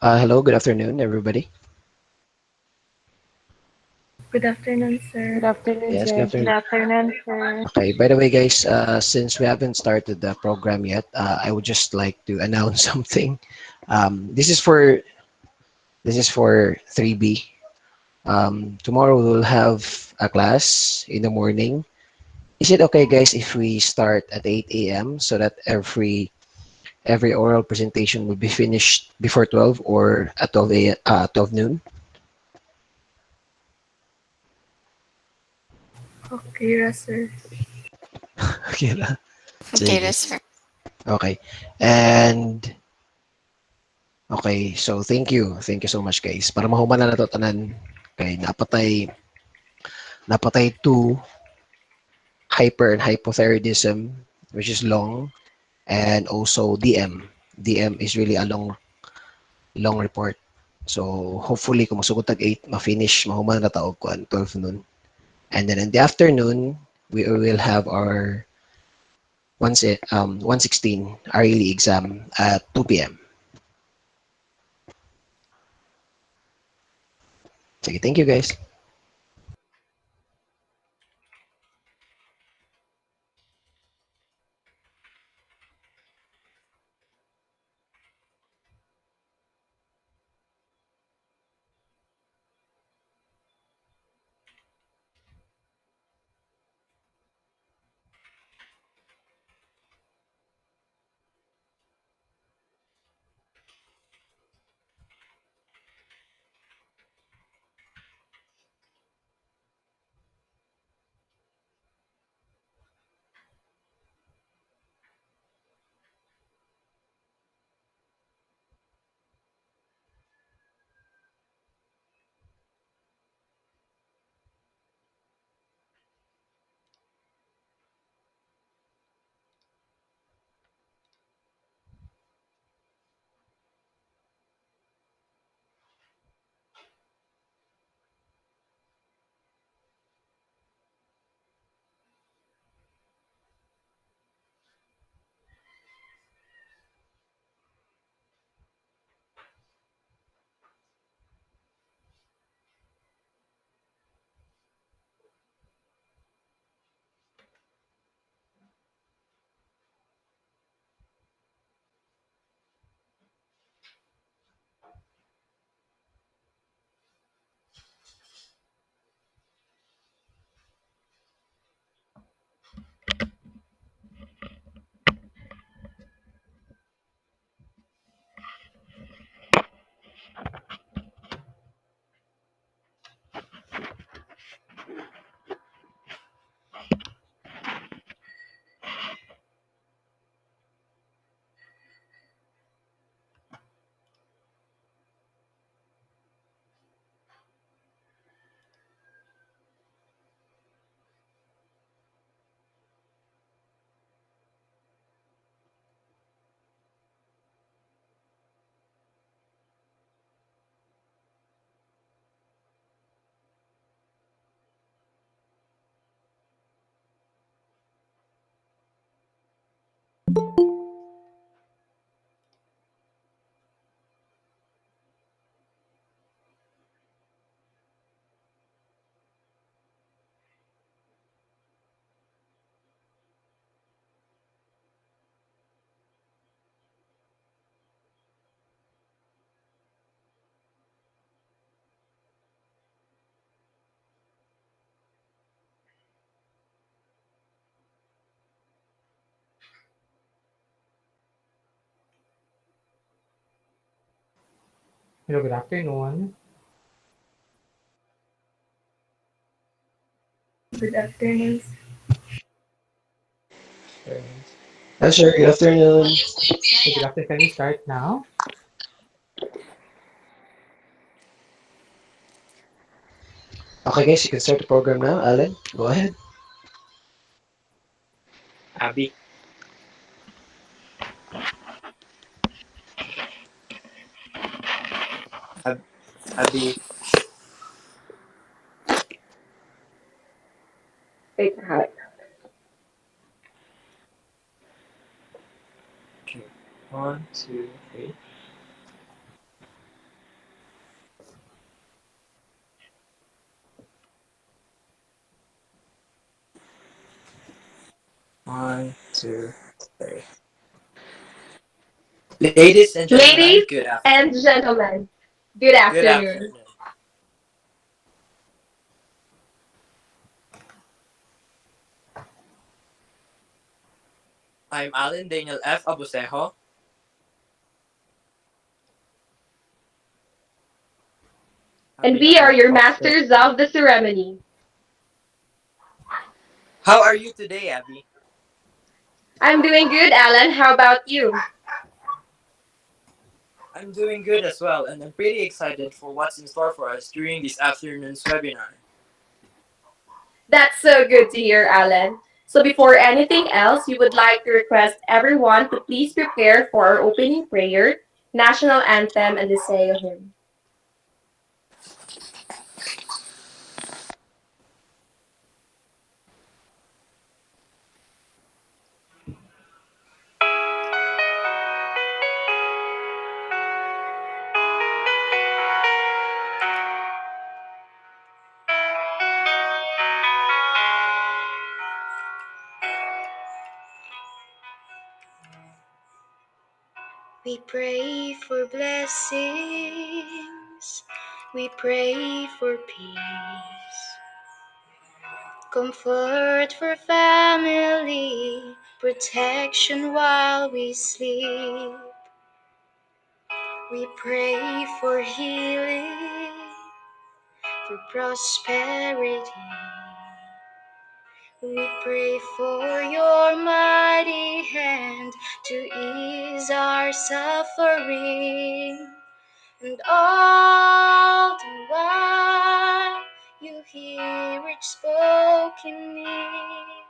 Hello, good afternoon, everybody. Good afternoon, Good sir. afternoon, Yes, good sir. Good afternoon. afternoon, sir. Okay, by the way, guys, since we haven't started the program yet, I would just like to announce something. This is for 3B. Tomorrow we'll have a class in the morning. Is it okay, guys, if we start at 8 a.m. so that every oral presentation will be finished before 12 or at 12 noon? Okay, sir. Okay na. Okay, Sige. yes, sir. Okay. And okay, so thank you. Thank you so much, guys. Para mahuman na nato tanan kay napatay two hyper and hypothyroidism, which is long, and also DM. DM is really a long report. So hopefully kung masugod tag 8 ma-finish mahuman na taog kuan 12 noon. And then in the afternoon, we will have our 116 hourly exam at 2 p.m. Sige, thank you guys. Hello, good afternoon. Good afternoon. Friends. Hello, sir. Good afternoon. So, good afternoon. Can we start now? Okay, guys, you can start the program now. Alan, go ahead. Abby, Ab- Abby, Wait, hi. 1, 2, 3. 1, 2, 3. Ladies and gentlemen, Ladies good and afternoon. gentlemen, good Good afternoon. afternoon. I'm Alan Daniel F. Abusejo. And Abby, we are your okay. masters of the ceremony. How are you today, Abby? I'm doing good, Alan. How about you? I'm doing good as well, and I'm pretty excited for what's in store for us during this afternoon's webinar. That's so good to hear, Alan. So before anything else, we would like to request everyone to please prepare for our opening prayer, national anthem, and the Seo hymn. We pray for blessings, we pray for peace, comfort for family, protection while we sleep. We pray for healing, for prosperity. We pray for your mighty hand to ease our suffering. And all the while you hear each spoken need,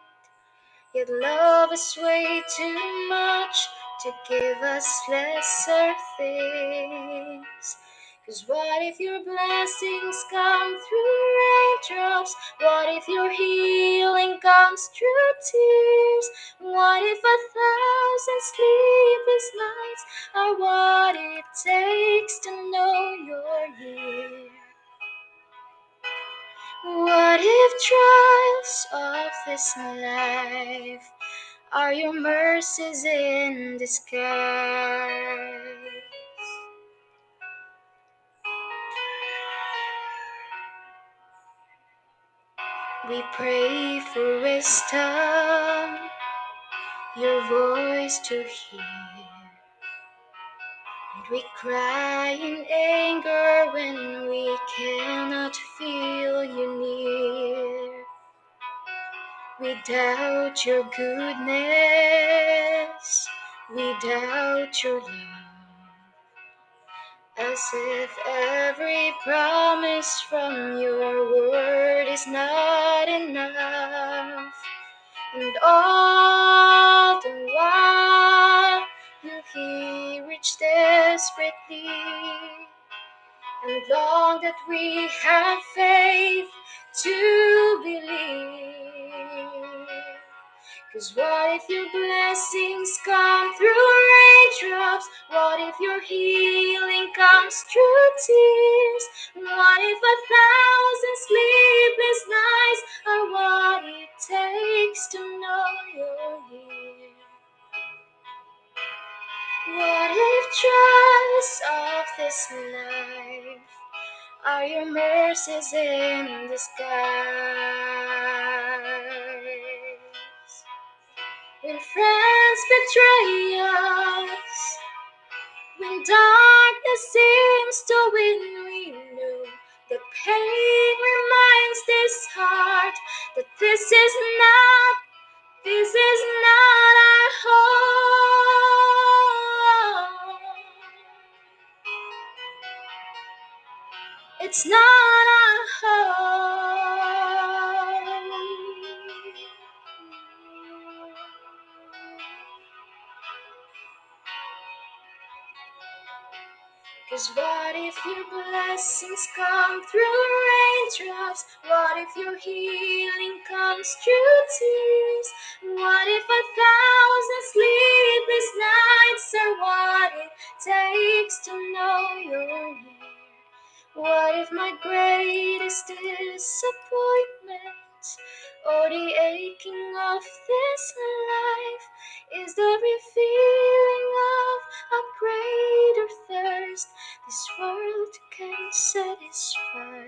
yet love us way too much to give us lesser things. 'Cause what if your blessings come through raindrops? What if your healing comes through tears? What if 1,000 sleepless nights are what it takes to know you're here? What if trials of this life are your mercies in disguise? We pray for wisdom, your voice to hear. And we cry in anger when we cannot feel you near. We doubt your goodness, we doubt your love, as if every promise from your word is not enough. And all the while you hear each desperate plea, and long that we have faith to believe. 'Cause what if your blessings come through raindrops? What if your healing comes through tears? What if 1,000 sleepless nights are what it takes to know you're here? What if trials of this life are your mercies in disguise? When friends betray us, When darkness seems to win, we know the pain reminds this heart that this is not our home. It's not our home. 'Cause what if your blessings come through raindrops? What if your healing comes through tears? What if 1,000 sleepless nights are what it takes to know you're here? What if my greatest disappointment or the aching of this life is the revealing of a greater thirst this world can satisfy?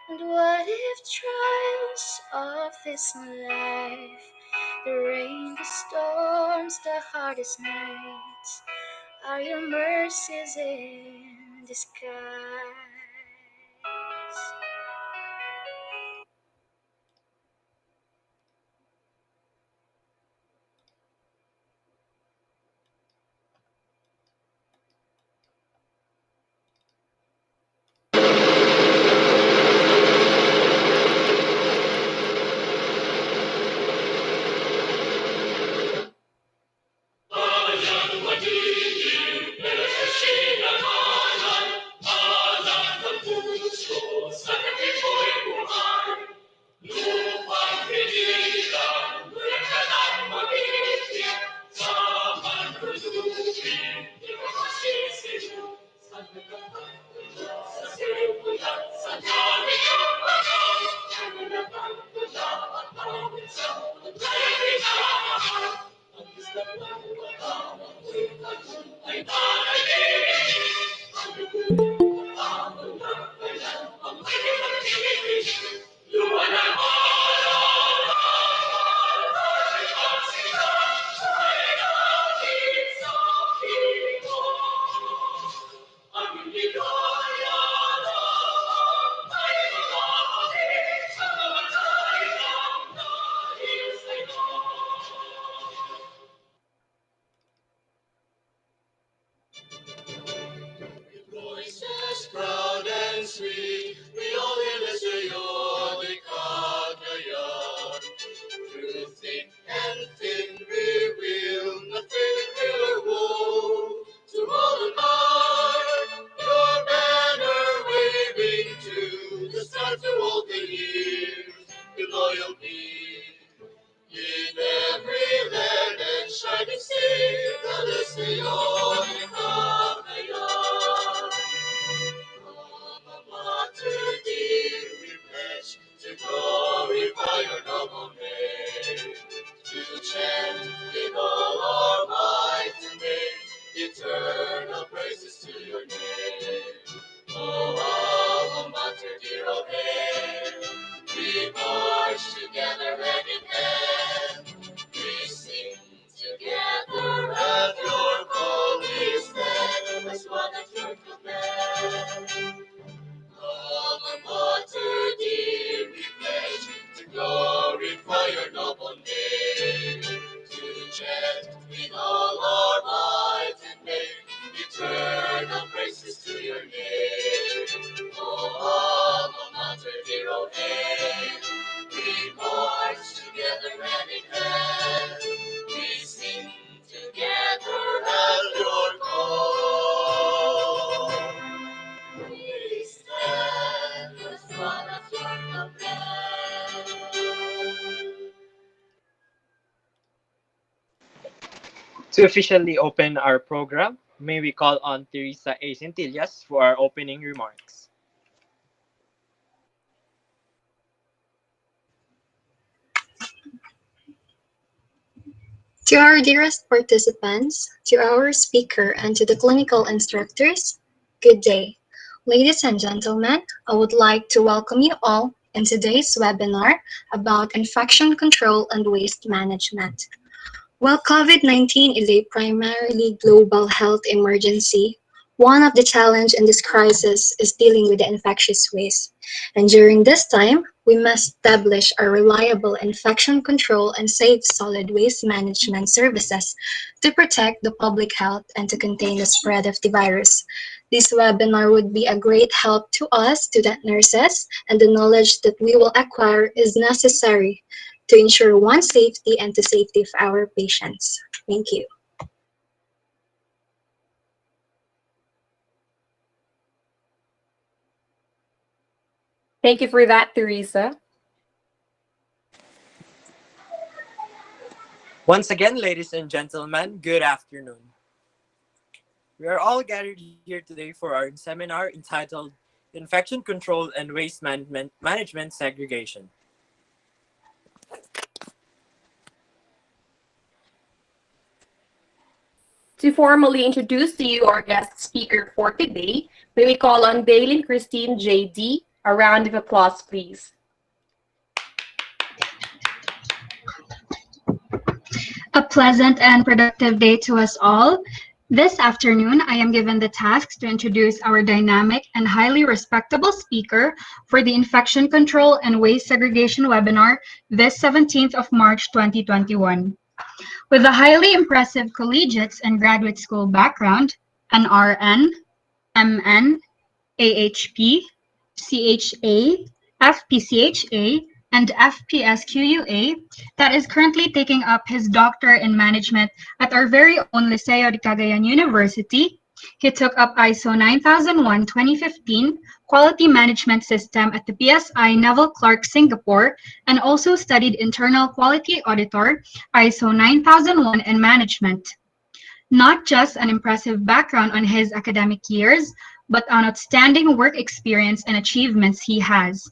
And what if trials of this life, the rain, the storms, the hardest nights, are your mercies in disguise? To officially open our program, may we call on Teresa A. Centillas for our opening remarks. To our dearest participants, to our speaker, and to the clinical instructors, good day. Ladies and gentlemen, I would like to welcome you all in today's webinar about infection control and waste management. While COVID 19 is a primarily global health emergency, one of the challenges in this crisis is dealing with the infectious waste. And during this time, we must establish a reliable infection control and safe solid waste management services to protect the public health and to contain the spread of the virus. This webinar would be a great help to us, student nurses, and the knowledge that we will acquire is necessary to ensure one's safety and the safety of our patients. Thank you. Thank you for that, Teresa. Once again, ladies and gentlemen, good afternoon. We are all gathered here today for our seminar entitled Infection Control and Waste Management Segregation. To formally introduce to you our guest speaker for today, may we call on Daylin Christine JD. A round of applause, please. A pleasant and productive day to us all. This afternoon, I am given the task to introduce our dynamic and highly respectable speaker for the Infection Control and Waste Segregation webinar this 17th of March 2021. With a highly impressive collegiate and graduate school background, an RN, MN, AHP, CHA, FPCHA, and FPSQUA that is currently taking up his doctorate in management at our very own Liceo de Cagayan University. He took up ISO 9001:2015 Quality Management System at the PSI Neville Clark, Singapore, and also studied Internal Quality Auditor ISO 9001 in Management. Not just an impressive background on his academic years, but an outstanding work experience and achievements he has.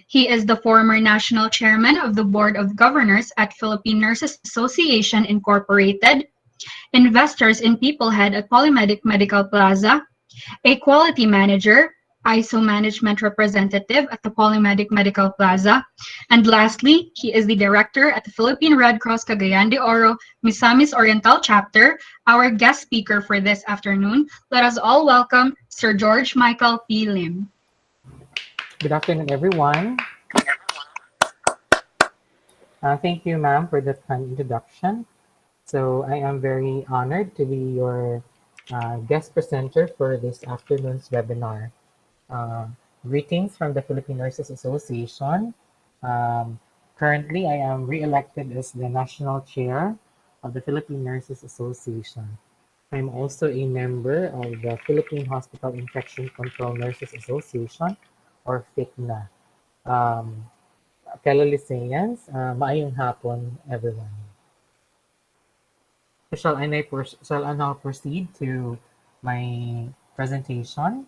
He is the former national chairman of the Board of Governors at Philippine Nurses Association Incorporated, investors in Peoplehead at Polymedic Medical Plaza, a quality manager, ISO management representative at the Polymedic Medical Plaza, and lastly, he is the director at the Philippine Red Cross Cagayan de Oro Misamis Oriental Chapter, our guest speaker for this afternoon. Let us all welcome Sir George Michael P. Lim. Good afternoon, everyone. Thank you, ma'am, for that kind introduction. So I am very honored to be your guest presenter for this afternoon's webinar. Uh, Greetings from the Philippine Nurses Association. Um, Currently, I am re-elected as the national chair of the Philippine Nurses Association. I'm also a member of the Philippine Hospital Infection Control Nurses Association, or FICNA. Um, Fellow Lyceans, maayong hapon, everyone. So shall I now proceed to my presentation?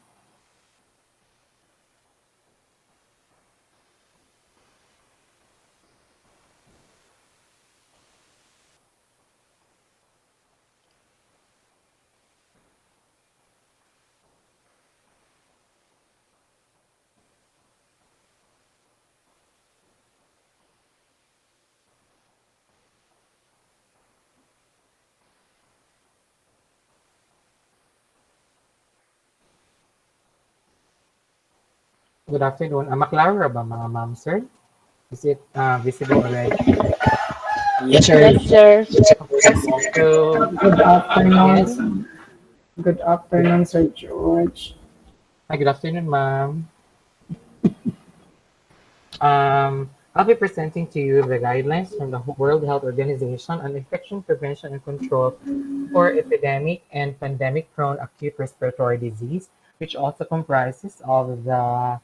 Good afternoon. Maklaro ra ba mga ma'am, sir? Is it visible already? Yes, Yes. sir. Yes, sir. Okay. So Good once afternoon. again, Good afternoon, Sir George. good afternoon, ma'am. I'll be presenting to you the guidelines from the World Health Organization on infection prevention and control for epidemic and pandemic-prone acute respiratory disease, which also comprises of the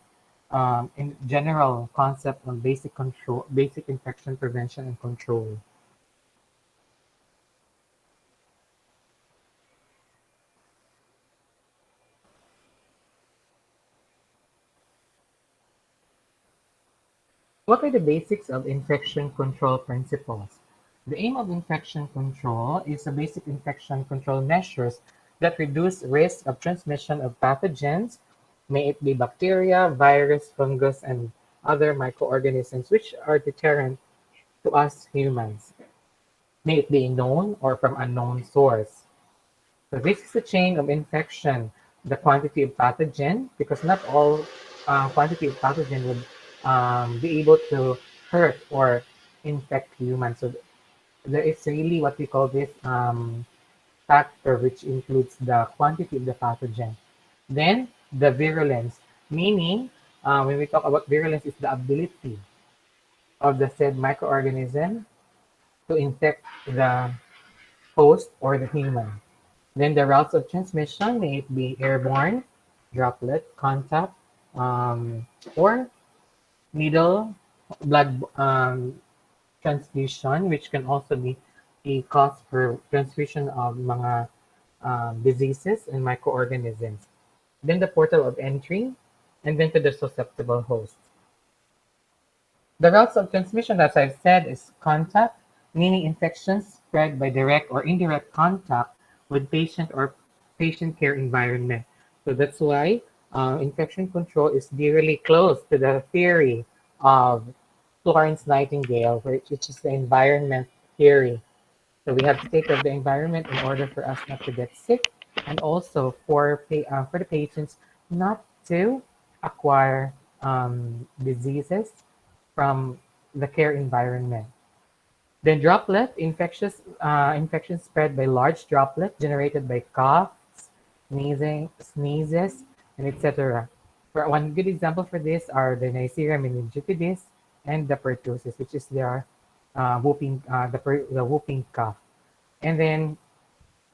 in general concept of basic control, basic infection prevention and control. What are the basics of infection control principles? The aim of infection control is a basic infection control measures that reduce risk of transmission of pathogens, may it be bacteria, virus, fungus, and other microorganisms which are deterrent to us humans. may it be known or from unknown source. So this is a chain of infection. The quantity of pathogen, because not all quantity of pathogen would be able to hurt or infect humans. So there is really what we call this factor, which includes the quantity of the pathogen. Then the virulence, meaning when we talk about virulence, is the ability of the said microorganism to infect the host or the human. Then the routes of transmission, may it be airborne, droplet, contact, or needle blood transfusion, which can also be a cause for transmission of mga diseases and microorganisms. Then the portal of entry, and then to the susceptible host. The routes of transmission, as I've said, is contact, meaning infections spread by direct or indirect contact with patient or patient care environment. So that's why infection control is dearly close to the theory of Florence Nightingale, which is the environment theory. So we have to take care of the environment in order for us not to get sick, and also for the patients not to acquire diseases from the care environment. Then droplet infections spread by large droplets generated by coughs, sneezes, and etc. For one good example for this are the Neisseria meningitidis and the pertussis, which is their the whooping cough. And then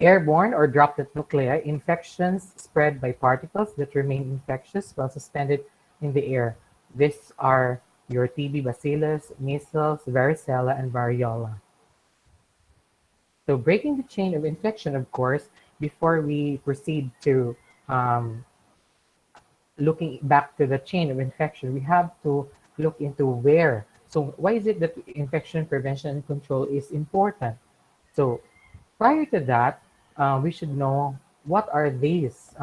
airborne or droplet nuclei, infections spread by particles that remain infectious while suspended in the air. These are your TB, bacillus, measles, varicella, and variola. So breaking the chain of infection, of course, before we proceed to um, looking back to the chain of infection, we have to look into where. So why is it that infection prevention and control is important? So prior to that, we should know what are these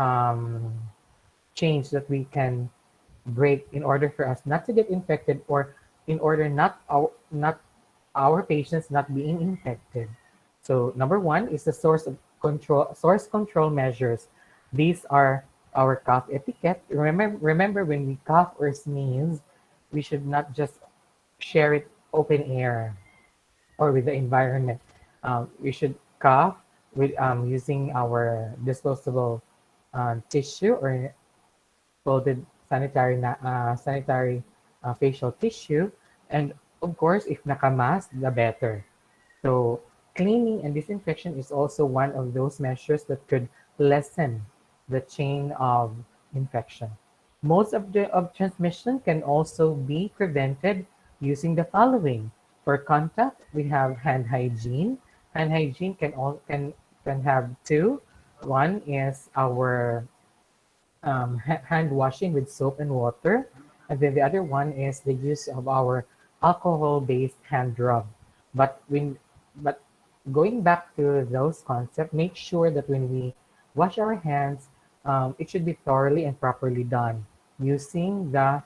chains that we can break in order for us not to get infected, or in order not our patients not being infected. So number one is the source control measures. These are our cough etiquette. Remember when we cough or sneeze, we should not just share it open air or with the environment. We should cough with using our disposable tissue or folded sanitary facial tissue, and of course, if nakamask, the better. So cleaning and disinfection is also one of those measures that could lessen the chain of infection. Most of the of transmission can also be prevented using the following. For contact, we have hand hygiene. Hand hygiene can have two. One is our hand washing with soap and water. And then the other one is the use of our alcohol-based hand rub. But going back to those concepts, make sure that when we wash our hands, it should be thoroughly and properly done using the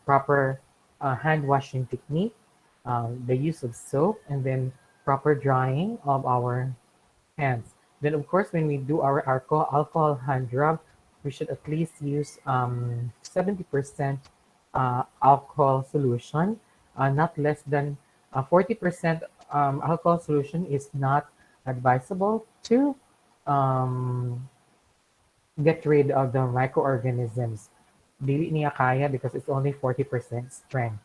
proper hand washing technique, the use of soap, and then proper drying of our hands. Then, of course, when we do our alcohol hand rub, we should at least use 70% alcohol solution, not less than 40% alcohol solution is not advisable to um, get rid of the microorganisms. Dili niya kaya because it's only 40% strength.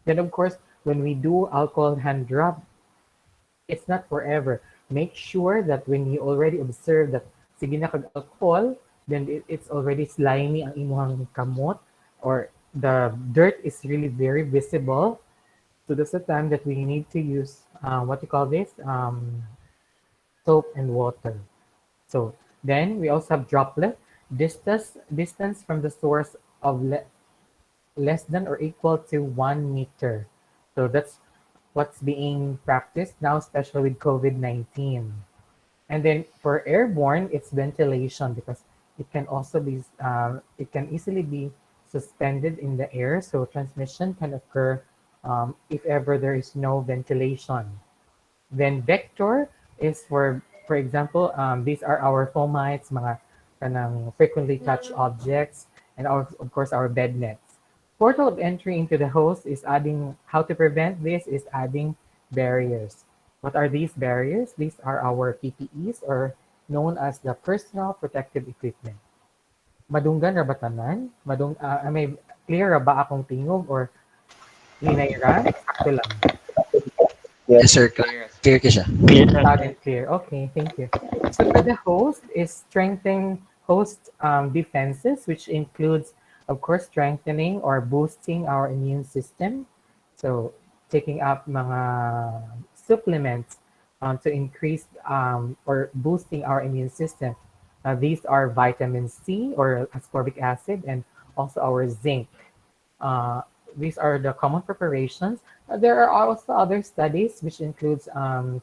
Then, of course, when we do alcohol hand rub, it's not forever. Make sure that when you already observe that sige na kag alcohol, then it's already slimy ang imuhang kamot, or the dirt is really very visible. So that's the time that we need to use what you call this soap and water. So then we also have droplet distance from the source of less than or equal to 1 meter. So that's what's being practiced now, especially with COVID-19. And then for airborne, it's ventilation, because it can easily be suspended in the air. So transmission can occur if ever there is no ventilation. Then vector is for example, these are our fomites, mga kanang frequently touched objects, and of course our bed nets. Portal of entry into the host is adding, how to prevent this is adding barriers. What are these barriers? These are our PPEs, or known as the personal protective equipment. Madunggan ra ba tanan? May clear ra ba akong tingog or hinay ra? Sakto lang. Yes, sir. Clear ka siya. Loud and clear. Okay, thank you. So for the host is strengthening host defenses, which includes, of course, strengthening or boosting our immune system. So taking up mga supplements to increase or boosting our immune system. These are vitamin C or ascorbic acid and also our zinc. Uh, these are the common preparations. There are also other studies which includes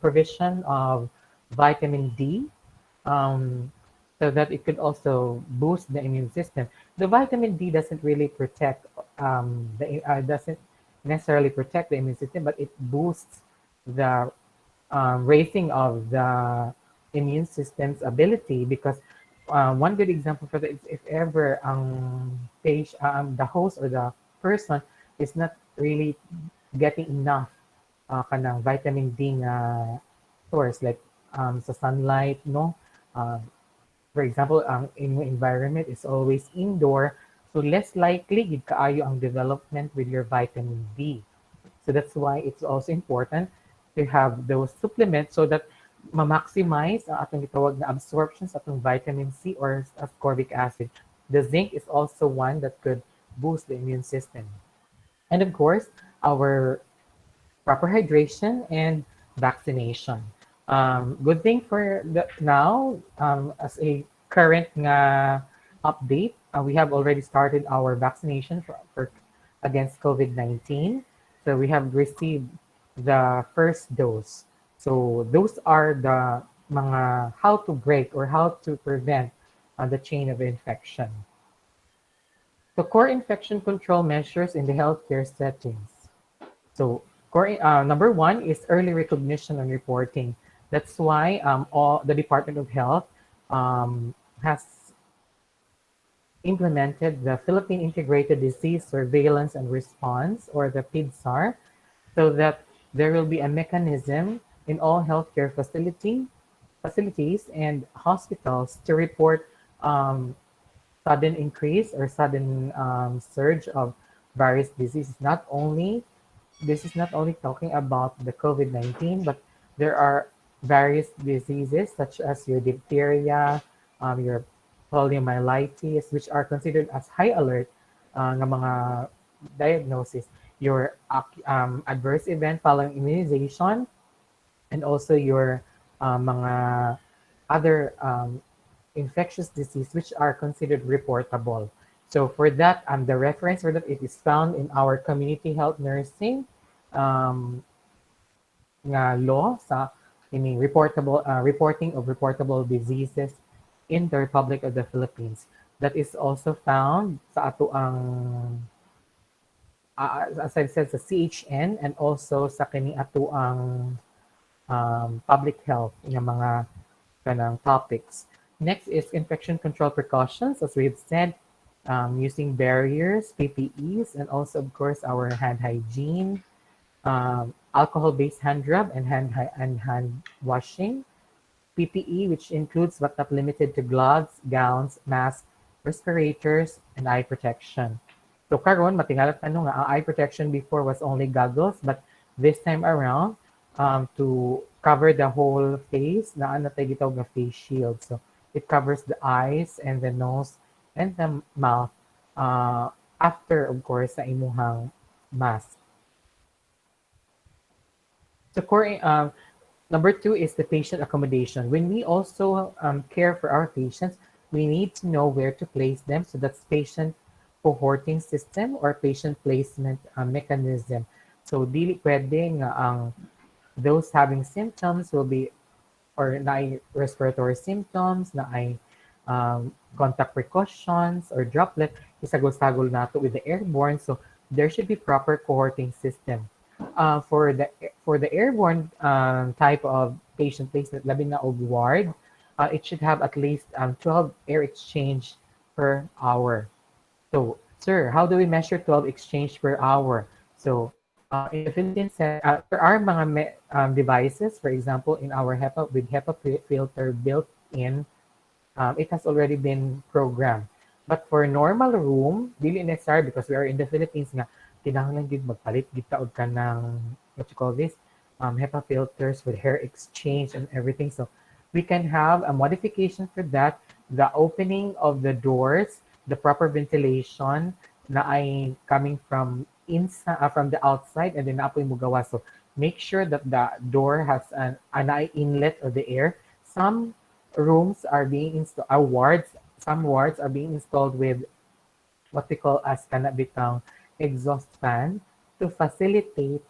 provision of vitamin D, um, so that it could also boost the immune system. The vitamin D doesn't really protect doesn't necessarily protect the immune system, but it boosts the raising of the immune system's ability, because one good example for that is if ever the host or the person is not really getting enough kanang vitamin D nga source, like sa sunlight, no? Uh, for example, ang inyong environment is always indoor, so less likely gid kaayo ang development with your vitamin D. So that's why it's also important to have those supplements so that ma-maximize ang atong gitawag na absorption sa atong vitamin C or ascorbic acid. The zinc is also one that could boost the immune system. And of course, our proper hydration and vaccination. Good thing for now, as a current nga update, we have already started our vaccination for against COVID-19. So we have received the first dose. So those are the mga how to break or how to prevent the chain of infection. So core infection control measures in the healthcare settings. So number one is early recognition and reporting. That's why all the Department of Health has implemented the Philippine Integrated Disease Surveillance and Response, or the PIDSAR, so that there will be a mechanism in all healthcare facilities and hospitals to report um, sudden increase or sudden surge of various diseases. Not only This is not only talking about the COVID-19, but there are various diseases such as your diphtheria, your poliomyelitis, which are considered as high alert ng mga diagnosis. Your adverse event following immunization, and also your mga other infectious disease which are considered reportable. So for that, the reference for that, it is found in our community health nursing um, nga law sa ini reporting of reportable diseases in the Republic of the Philippines. That is also found sa ato ang as I've said, sa CHN, and also sa kini ato ang public health nga mga kanang topics. Next is infection control precautions, as we've said, using barriers, PPEs, and also, of course, our hand hygiene, alcohol-based hand rub and hand washing, PPE, which includes but not limited to gloves, gowns, masks, respirators, and eye protection. So karon matingalat tanong nga ang eye protection before was only goggles, but this time around, to cover the whole face, naa na tayo gitawag nga face shield. So it covers the eyes and the nose and the mouth after, of course, sa imuhang mask. So number two is the patient accommodation. When we also care for our patients, we need to know where to place them. So that's patient cohorting system or patient placement mechanism. So dili pwede nga ang those having symptoms will be, or na respiratory symptoms, na ay contact precautions or droplet, isagol-sagol nato with the airborne. So there should be proper cohorting system. For the airborne type of patient placement, labi na og ward, it should have at least 12 air exchange per hour. So, sir, how do we measure 12 exchange per hour? So, in the Philippine there are mga devices, for example, in our HEPA with HEPA filter built in, it has already been programmed. But for normal room, dili necessary because we are in the Philippines nga, kinahanglan gid magpalit gid taod ka ng, what you call this, HEPA filters with hair exchange and everything. So we can have a modification for that, the opening of the doors, the proper ventilation na ay coming from inside, from the outside, and then apoy mo gawa. So make sure that the door has an inlet of the air. Some rooms are being installed, wards, some wards are being installed with what we call as kanabitang exhaust fan to facilitate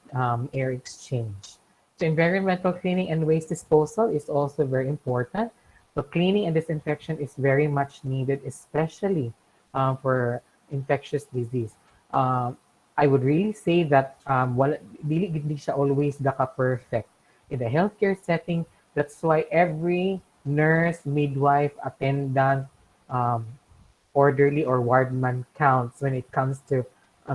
air exchange. So environmental cleaning and waste disposal is also very important. So cleaning and disinfection is very much needed, especially for infectious disease. Um, I would really say that dili gid siya always perfect in the healthcare setting. That's why every nurse, midwife, attendant, um, orderly or wardman counts when it comes to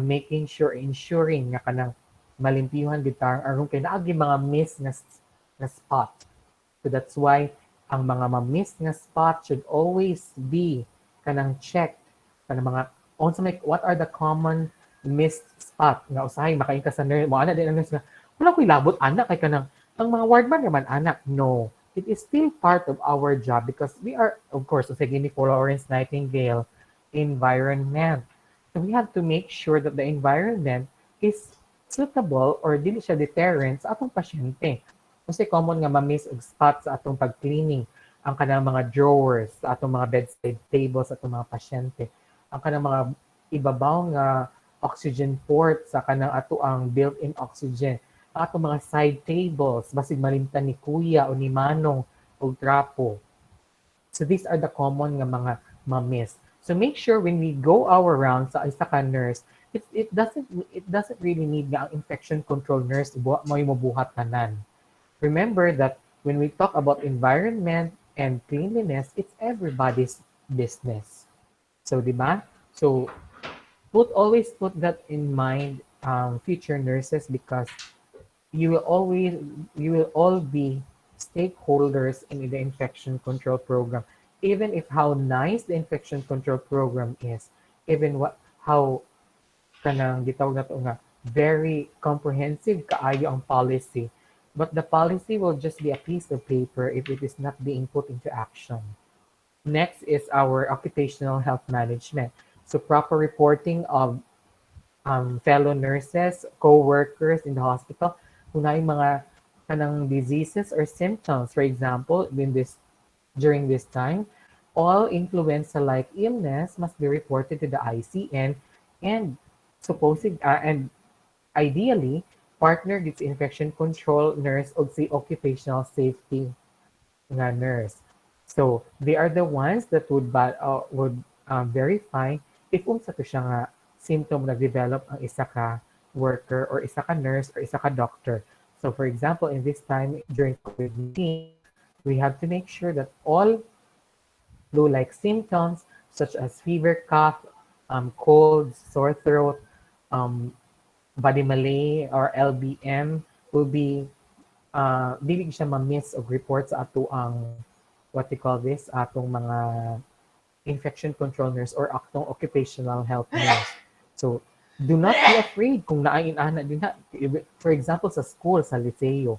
making sure, ensuring nga kanang malimpyuhan bitang aron kay naagi mga miss na spot. So that's why ang mga ma-miss nga spot should always be kanang checked, kanang mga unsa may what are the common missed spot nga usahay makain ka sa nurse mo ana din ang nurse nga wala ko'y labot anak kay kanang ang mga wardman naman anak no, it is still part of our job because we are, of course, sige ni Florence Nightingale, environment. So we have to make sure that the environment is suitable or dili siya deterrent sa atong pasyente. Kasi common nga ma-miss og spot sa atong pag-cleaning ang kanang mga drawers, sa atong mga bedside tables sa atong mga pasyente. Ang kanang mga ibabaw nga oxygen port sa kanang ato ang built-in oxygen. Ang atong mga side tables, basig malimtan ni kuya o ni manong o trapo. So these are the common nga mga ma-miss. So make sure when we go our rounds sa isa ka nurse, it doesn't really need nga ang infection control nurse mo buhat tanan. Remember that when we talk about environment and cleanliness, it's everybody's business. So, di ba? So, always put that in mind, future nurses, because you will always you will all be stakeholders in the infection control program. Even if how nice the infection control program is, even what how kanang gitawag na to nga very comprehensive kaayo ang policy, but the policy will just be a piece of paper if it is not being put into action. Next is our occupational health management. So proper reporting of fellow nurses, co-workers in the hospital, kung na yung mga kanang diseases or symptoms. For example, during this time, all influenza-like illness must be reported to the ICN and and ideally partnered with infection control nurse o si occupational safety nga nurse. So they are the ones that would verify if unsa to siya nga symptom na develop ang isa ka worker or isa ka nurse or isa ka doctor. So for example, in this time during COVID-19, we have to make sure that all flu-like symptoms such as fever, cough, cold, sore throat, um, body malaise or LBM will be dili siya ma-miss og report sa ato ang what we call this atong mga infection control nurse or atong occupational health nurse. So do not be afraid kung naay ana din na, for example sa school sa liceo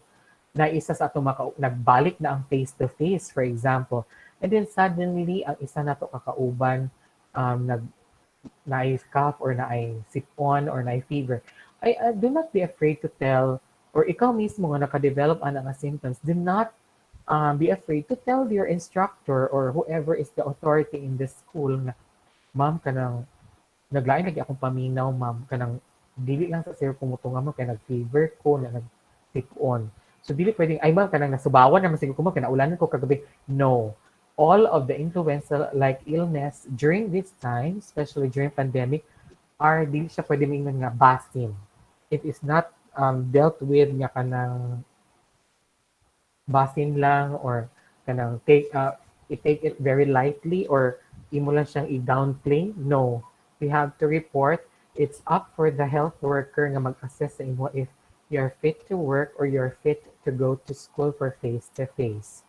na isa sa atong nagbalik na ang face to face for example, and then suddenly ang isa nato kakauban nag naay cough or naay sipon or naay fever, I do not be afraid to tell, or ikaw mismo nga naka-develop ana nga symptoms, do not be afraid to tell your instructor or whoever is the authority in the school nga, ma'am, kanang naglain lagi akong paminaw, ma'am, kanang dili lang sa sir kumutunga mo kay nag-fever ko na nag-sipon. So dili pwedeng ay ma'am kanang nasubawan naman siguro ko mo kinaulanan ko kagabi. No. All of the influenza like illness during this time, especially during pandemic, are dili siya pwede mingon nga basin. It is not dealt with nga kanang basin lang or kanang i-take it very lightly or imo lang siyang i-downplay. No, we have to report. It's up for the health worker nga mag-assess sa imo if you're fit to work or you're fit to go to school for face-to-face.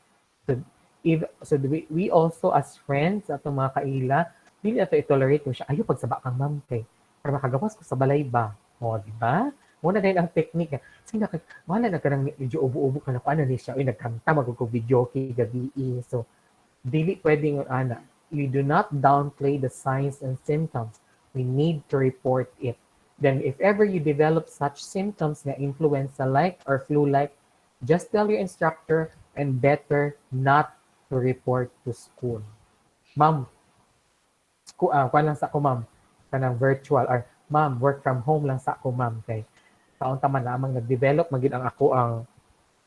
So, we also as friends atong mga kaila, dili ato i-tolerate kung siya, ayo pagsaba kang ma'am kay, para makagawas ko sa balay ba? O, di ba? Muna din ang technique. Sige, wala na ka nang medyo ubo-ubo ka na paano ni siya, uy, nagkanta, mag-video kay gabi. So, dili pwedeng ana. You do not downplay the signs and symptoms. We need to report it. Then, if ever you develop such symptoms na influenza-like or flu-like, just tell your instructor and better not to report to school. Ma'am, kuan lang sa ako, ma'am. Kanang virtual or ma'am, work from home lang sa ako, ma'am. Kay taon taman lamang nag-develop magid ang ako ang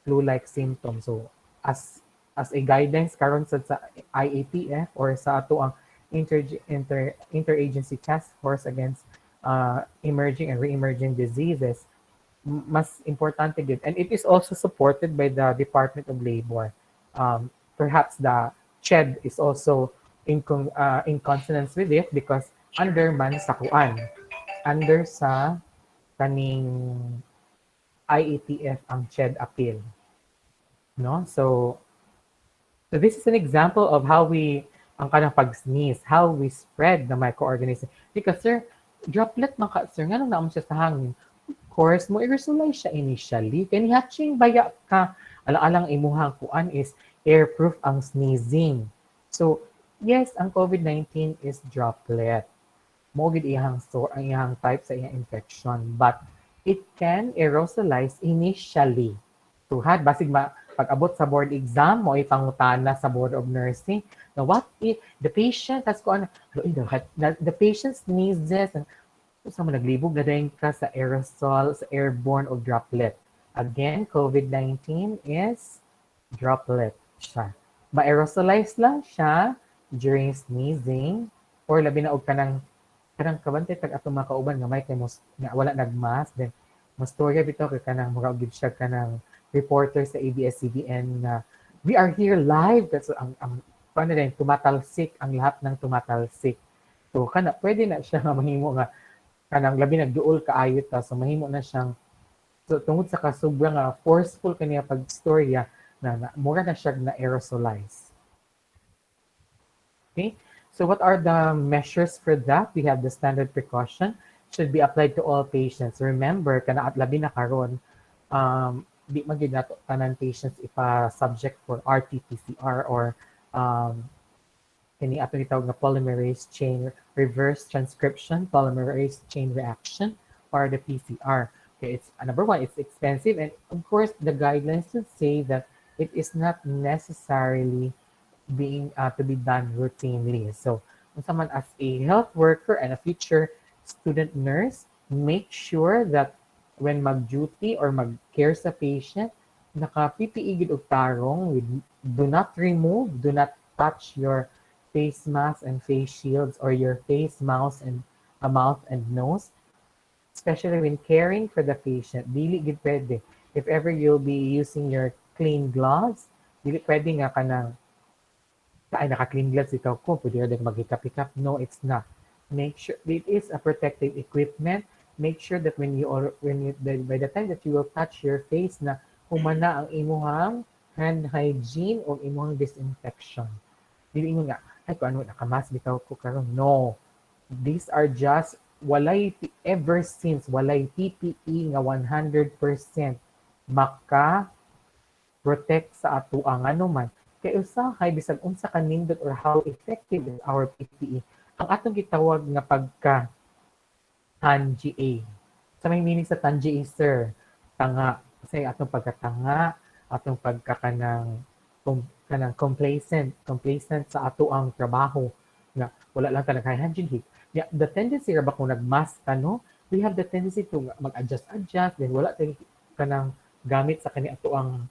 flu-like symptoms. So as a guidance karon sa IATF or sa ato ang interagency task force against emerging and re-emerging diseases, mas importante din. And it is also supported by the Department of Labor. Perhaps the CHED is also in consonance with it because under man sa kuan, under sa kaning IETF ang CHED appeal. No? So this is an example of how we, ang kanang pag-sneeze, how we spread the microorganism. Because sir, droplet man ka, sir, nga nung naam siya sa hangin. Of course, mo i-resolve siya initially. Kaya hatching baya ka, alang-alang imuhang kuan is airproof ang sneezing. So, yes, ang COVID-19 is droplet. Mo gid iyang so ang iyang type sa iyang infection, but it can aerosolize initially. Tuhad basig pag-abot sa board exam mo ipangutana sa board of nursing na what if the patient has ko the patient sneezes and sa mo naglibog na din ka sa aerosol, sa airborne o droplet. Again, COVID-19 is droplet siya. Ma-aerosolize lang siya during sneezing or labi na og kanang kabantay tag ato mga kauban nga may kay nga wala nagmask then mastorya bitaw kay kanang mura gid siya kanang reporter sa ABS-CBN na we are here live kasi ang paano din tumatalsik ang lahat ng tumatalsik. So kana pwede na siya nga mahimo nga kanang labi nagduol kaayo ta so mahimo na siyang so tungod sa kasubra nga forceful kaniya pagstorya na mura na siya na aerosolize. Okay? So what are the measures for that? We have the standard precaution should be applied to all patients. Remember, kana at labi na karon, di magid nato tanan patients ipa subject for RT-PCR or kini ato gitawag na polymerase chain reverse transcription polymerase chain reaction or the PCR. Okay, it's number one, it's expensive, and of course the guidelines would say that it is not necessarily being to be done routinely. So, someone as a health worker and a future student nurse, make sure that when mag-duty or mag-care sa patient, naka-PPE gid og tarong with do not remove, do not touch your face mask and face shields or your face, mouth and nose, especially when caring for the patient. Dili gid pwede. If ever you'll be using your clean gloves, dili pwede nga kanang ay naka-clean gloves ikaw ko, pwede rin mag-hikap-hikap. No, it's not. Make sure it is a protective equipment. Make sure that by the time that you will touch your face na humana ang imuhang hand hygiene o imuhang disinfection. Dili mo nga, ay kung ano, nakamask bitaw ko karon. No. These are just ever since walay PPE nga 100% maka protect sa ato ang ano man. Kay usahay bisag unsa ka nindot or how effective is our PPE. Ang atong gitawag nga pagka TANGA. Sa may meaning sa TANGA, sir, tanga. Kasi atong pagkatanga, atong pagkakanang complacent sa ato ang trabaho nga wala lang ka nag-hygiene. Yeah, the tendency ra ba kung nag-mask ka, no? We have the tendency to mag-adjust, then wala tayo kanang gamit sa kani ato ang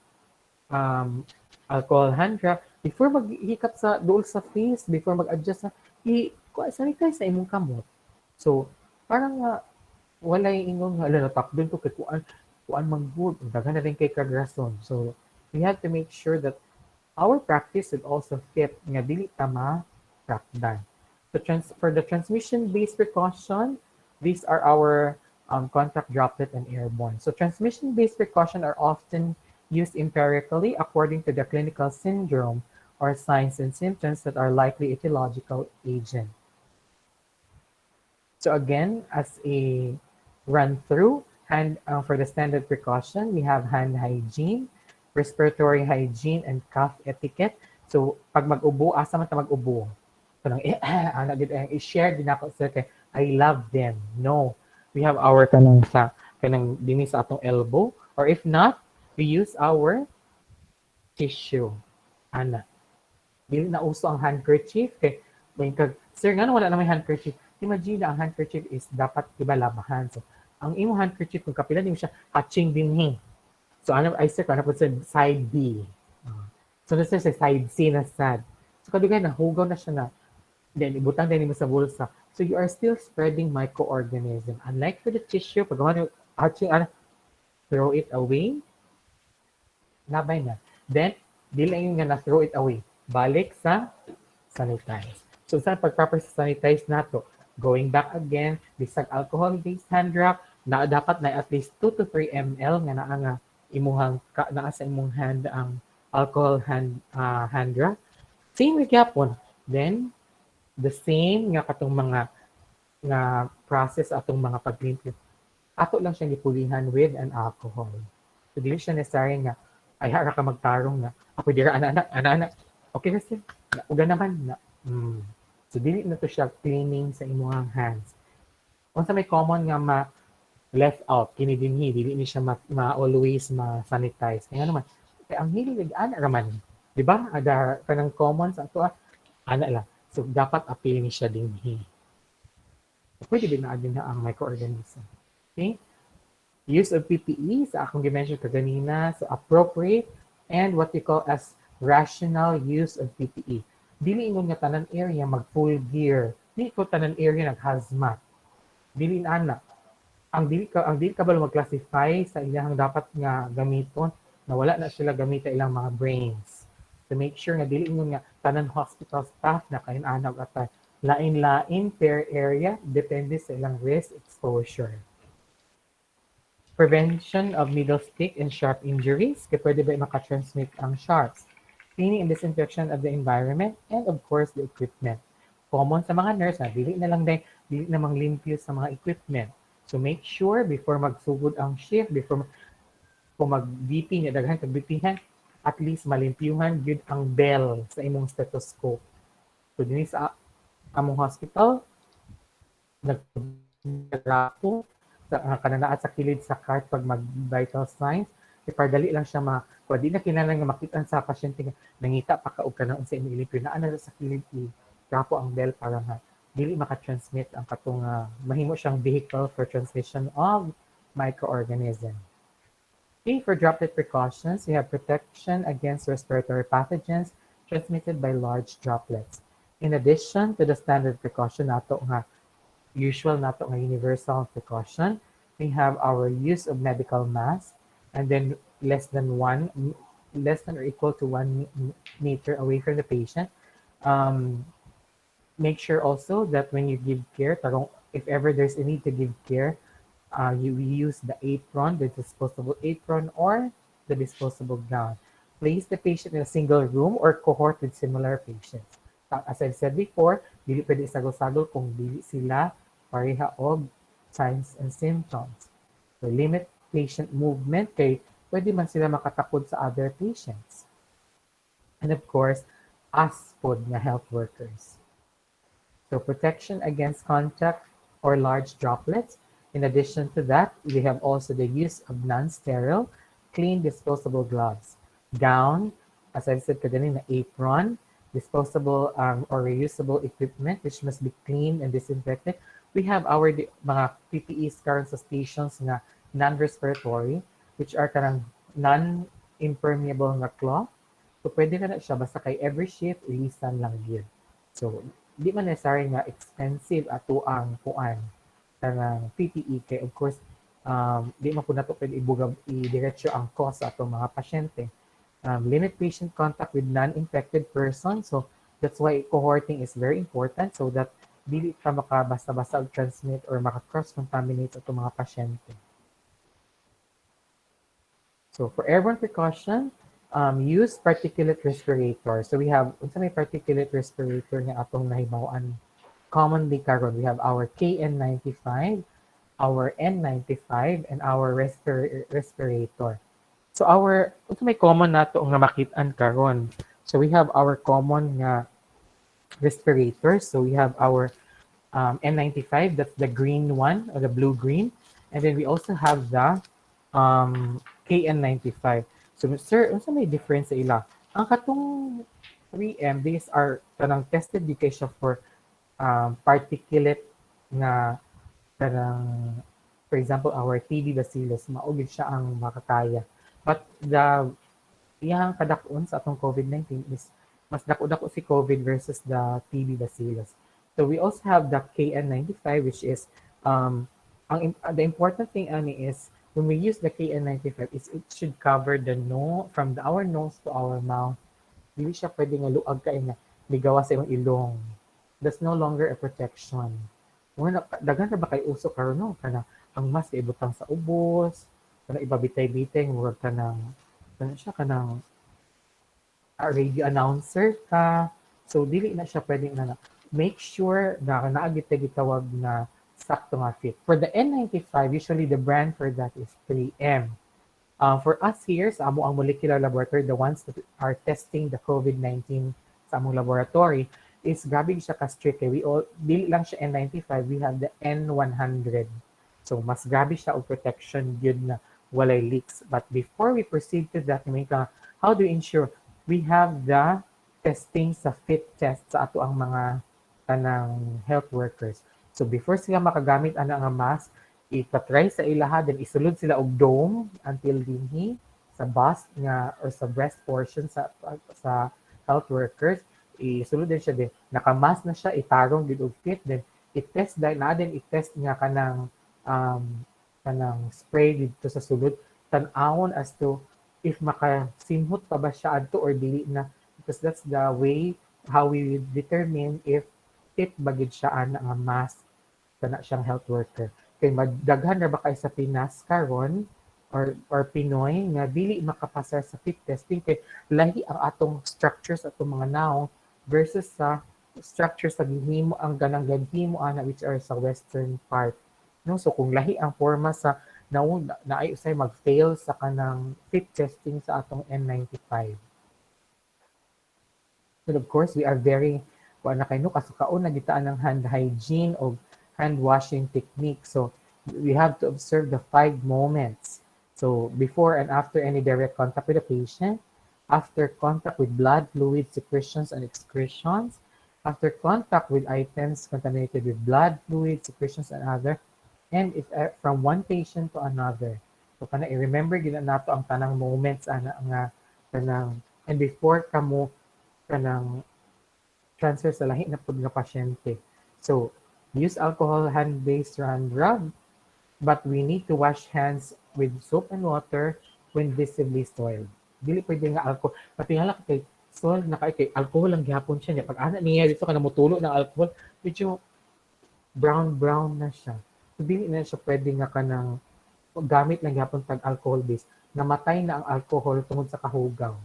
alcohol hand wrap before maghikap sa dool sa face, before mag-adjust sa sanitize sa imong kamot. So, parang walay ingong hala natakdon ko kay kuan kuan manggod, daghan na rin kay kagrason. So we have to make sure that our practice would also fit nga dili ta ma-prakdan. So for the transmission-based precaution, these are our contact droplet and airborne. So transmission-based precaution are often used empirically according to the clinical syndrome or signs and symptoms that are likely etiological agent. So again, as a run through, hand for the standard precaution, we have hand hygiene, respiratory hygiene, and cough etiquette. So pag mag-ubo, asa man ta mag-ubo? Kanang ana gid i-share din ako sa kay I love them. No. We have our kanang dinhi sa atong elbow, or if not, we use our tissue. Ana. Dili na uso ang handkerchief kay may kag sir nga wala na may handkerchief. Imagine ang handkerchief is dapat iba labahan. So ang imong handkerchief kung kapila nimo siya hatching dinhi. So ano ay sir kana po sa side B. Ah. So nasa sa side C na sad. So kadugay na hugaw na siya na then ibutang din mo sa bulsa. So you are still spreading microorganism. Unlike for the tissue, pag ano hatching ano, throw it away, labay na. Then dili yung nga na throw it away. Balik sa sanitize. So sa pag-proper sanitize nato, going back again, bisag alcohol-based hand drop, na dapat na at least 2 to 3 ml nga naa nga imuhang naa sa imong hand ang alcohol hand drop. Same with yapon. Then the same nga katong mga nga process atong mga paglimpyo. Ato lang siyang gipulihan with an alcohol. So dili siya necessary nga ay hara ka magtarong nga ako dira ana-ana. Okay kasi uga naman na. So dili na to siya cleaning sa imong hands. Unsa may common nga left out kini dinhi dili ni siya always ma-sanitize. Kaya naman kay ang hilig ana raman. Di ba? Ada kanang common sa ato ana lang. So dapat apil ni siya dinhi. Pwede din na adin na ang microorganism. Okay? Use of PPE sa akong gi-mention kaganina, so appropriate and what we call as rational use of PPE. Dili ingon nga tanan area mag full gear. Dili ko tanan area nag hazmat. Dili na ana. Ang dili ka ba mag-classify sa ilang dapat nga gamiton na wala na sila gamita ilang mga brains. To make sure nga dili ingon nga tanan hospital staff na kain ana og atay. Lain-lain per area depende sa ilang risk exposure. Prevention of needle stick and sharp injuries, kaya pwede ba makatransmit ang sharps. Cleaning and disinfection of the environment, and of course, the equipment. Common sa mga nurse, dili na lang din, dili namang limpyo sa mga equipment. So make sure before magsugod ang shift, before kung mag-BP, daghan kag BP-han, at least malimpyuhan gyud ang bell sa imong stethoscope. So dinhi sa among hospital, naggrafo sa kananaat sa kilid sa cart pag mag-vital signs. Ipardali lang siya kung di na kinahanglan nga makita sa pasyente nga nangita pa ka og kanang sa imong na ana sa kilid grapo ang bell para nga dili maka-transmit ang katong mahimo siyang vehicle for transmission of microorganism. Okay, for droplet precautions, we have protection against respiratory pathogens transmitted by large droplets. In addition to the standard precaution nato nga usual nato nga universal precaution, we have our use of medical mask and then less than or equal to 1 meter away from the patient. Um, Make sure also that when you give care, if ever there's a need to give care, you use the apron, the disposable apron, or the disposable gown. Place the patient in a single room or cohort with similar patients. As I've said before, dili pwede sagol-sagol kung dili sila pareha og signs and symptoms. So limit patient movement kay pwede man sila makatakod sa other patients. And of course, as pod nga health workers. So protection against contact or large droplets. In addition to that, we have also the use of non-sterile, clean disposable gloves. Gown, as I've said kanina, apron, disposable or reusable equipment which must be cleaned and disinfected. We have our mga PPEs karon sa stations nga non-respiratory, which are karang non-impermeable nga cloth. So pwede na siya basta kay every shift ilisan lang gyud. So di man necessary nga expensive ato ang kuan kanang PPE kay of course di man po nato pwede ibuga idiretso ang cause sa atong mga pasyente. Limit patient contact with non-infected person. So that's why cohorting is very important so that dili ka maka basta-basta transmit or maka cross contaminate sa atong mga pasyente. So for airborne precaution, use particulate respirator. So we have unsa may particulate respirator nga atong nahibaw-an commonly karon. We have our KN95, our N95, and our respirator. So our unsa may common nato nga makit-an karon. So we have our common nga respirators. So we have our N95, that's the green one or the blue-green. And then we also have the KN95. So sir, unsa may difference sa ila? Ang katong 3M, these are kanang tested education for particulate na kanang, for example, our TB bacillus, maugid siya ang makakaya. But the iyang kadakon sa atong COVID-19 is mas dako-dako si COVID versus the TB bacillus. So we also have the KN95, which is the important thing ani is when we use the KN95 is it should cover the nose from our nose to our mouth. Dili siya pwede nga luag kay nga migawa sa imong ilong. That's no longer a protection. Muna daghan ra ba kay uso karon no kana ang mask kay ibutang sa ubos, kana ibabitay-bitay murag kanang kana siya kanang radio announcer ka. So dili na siya pwedeng na make sure na naagit gitawag na sakto nga fit. For the N95, usually the brand for that is 3M. For us here sa amo ang molecular laboratory, the ones that are testing the COVID-19 sa among laboratory, is grabe siya ka-strict. We all, dili lang siya N95, we have the N100. So mas grabe siya og protection yun na walay leaks. But before we proceed to that, how do we ensure we have the testing sa fit test sa ato ang mga kanang health workers. So before sila makagamit ana nga mask, itatry sa ilaha, then isulod sila og dome until dinhi sa bust nga or sa breast portion sa health workers. Isulod din siya din. Nakamask na siya, itarong gid og fit, then i-test dahil na din i-test nga kanang spray dito sa sulod. Tan-awon as to if makasimhot pa ba siya adto or dili na, because that's the way how we determine if fit bagid siya ana nga mask kana siyang health worker. Kay madaghan ra ba kay sa Pinas karon or Pinoy nga dili makapasa sa fit testing kay lahi ang atong structures atong mga naong versus sa structure sa gihimo ang ganang gihimo ana which are sa western part. No, so kung lahi ang forma sa naay usay mag-fail sa kanang fit testing sa atong N95. But of course, we are very, wala na kayo, kasukaon na gitaan ng hand hygiene o hand washing technique. So we have to observe the 5 moments. So before and after any direct contact with the patient, after contact with blood, fluid, secretions, and excretions, after contact with items contaminated with blood, fluid, secretions, and other, and if from one patient to another. So kana i-remember gina nato ang tanang moments ana nga kanang and before kamo kanang transfer sa lahi na pud nga pasyente. So use alcohol hand-based hand rub, but we need to wash hands with soap and water when visibly soiled. Dili pwede nga alcohol. Patingala kay soiled na kay alcohol lang gihapon siya niya. Pag ana niya dito ka na mutulo ng alcohol, medyo brown na siya. So, dili na siya pwede nga kanang gamit lang gihapon tag alcohol base. Namatay na ang alcohol tungod sa kahugaw.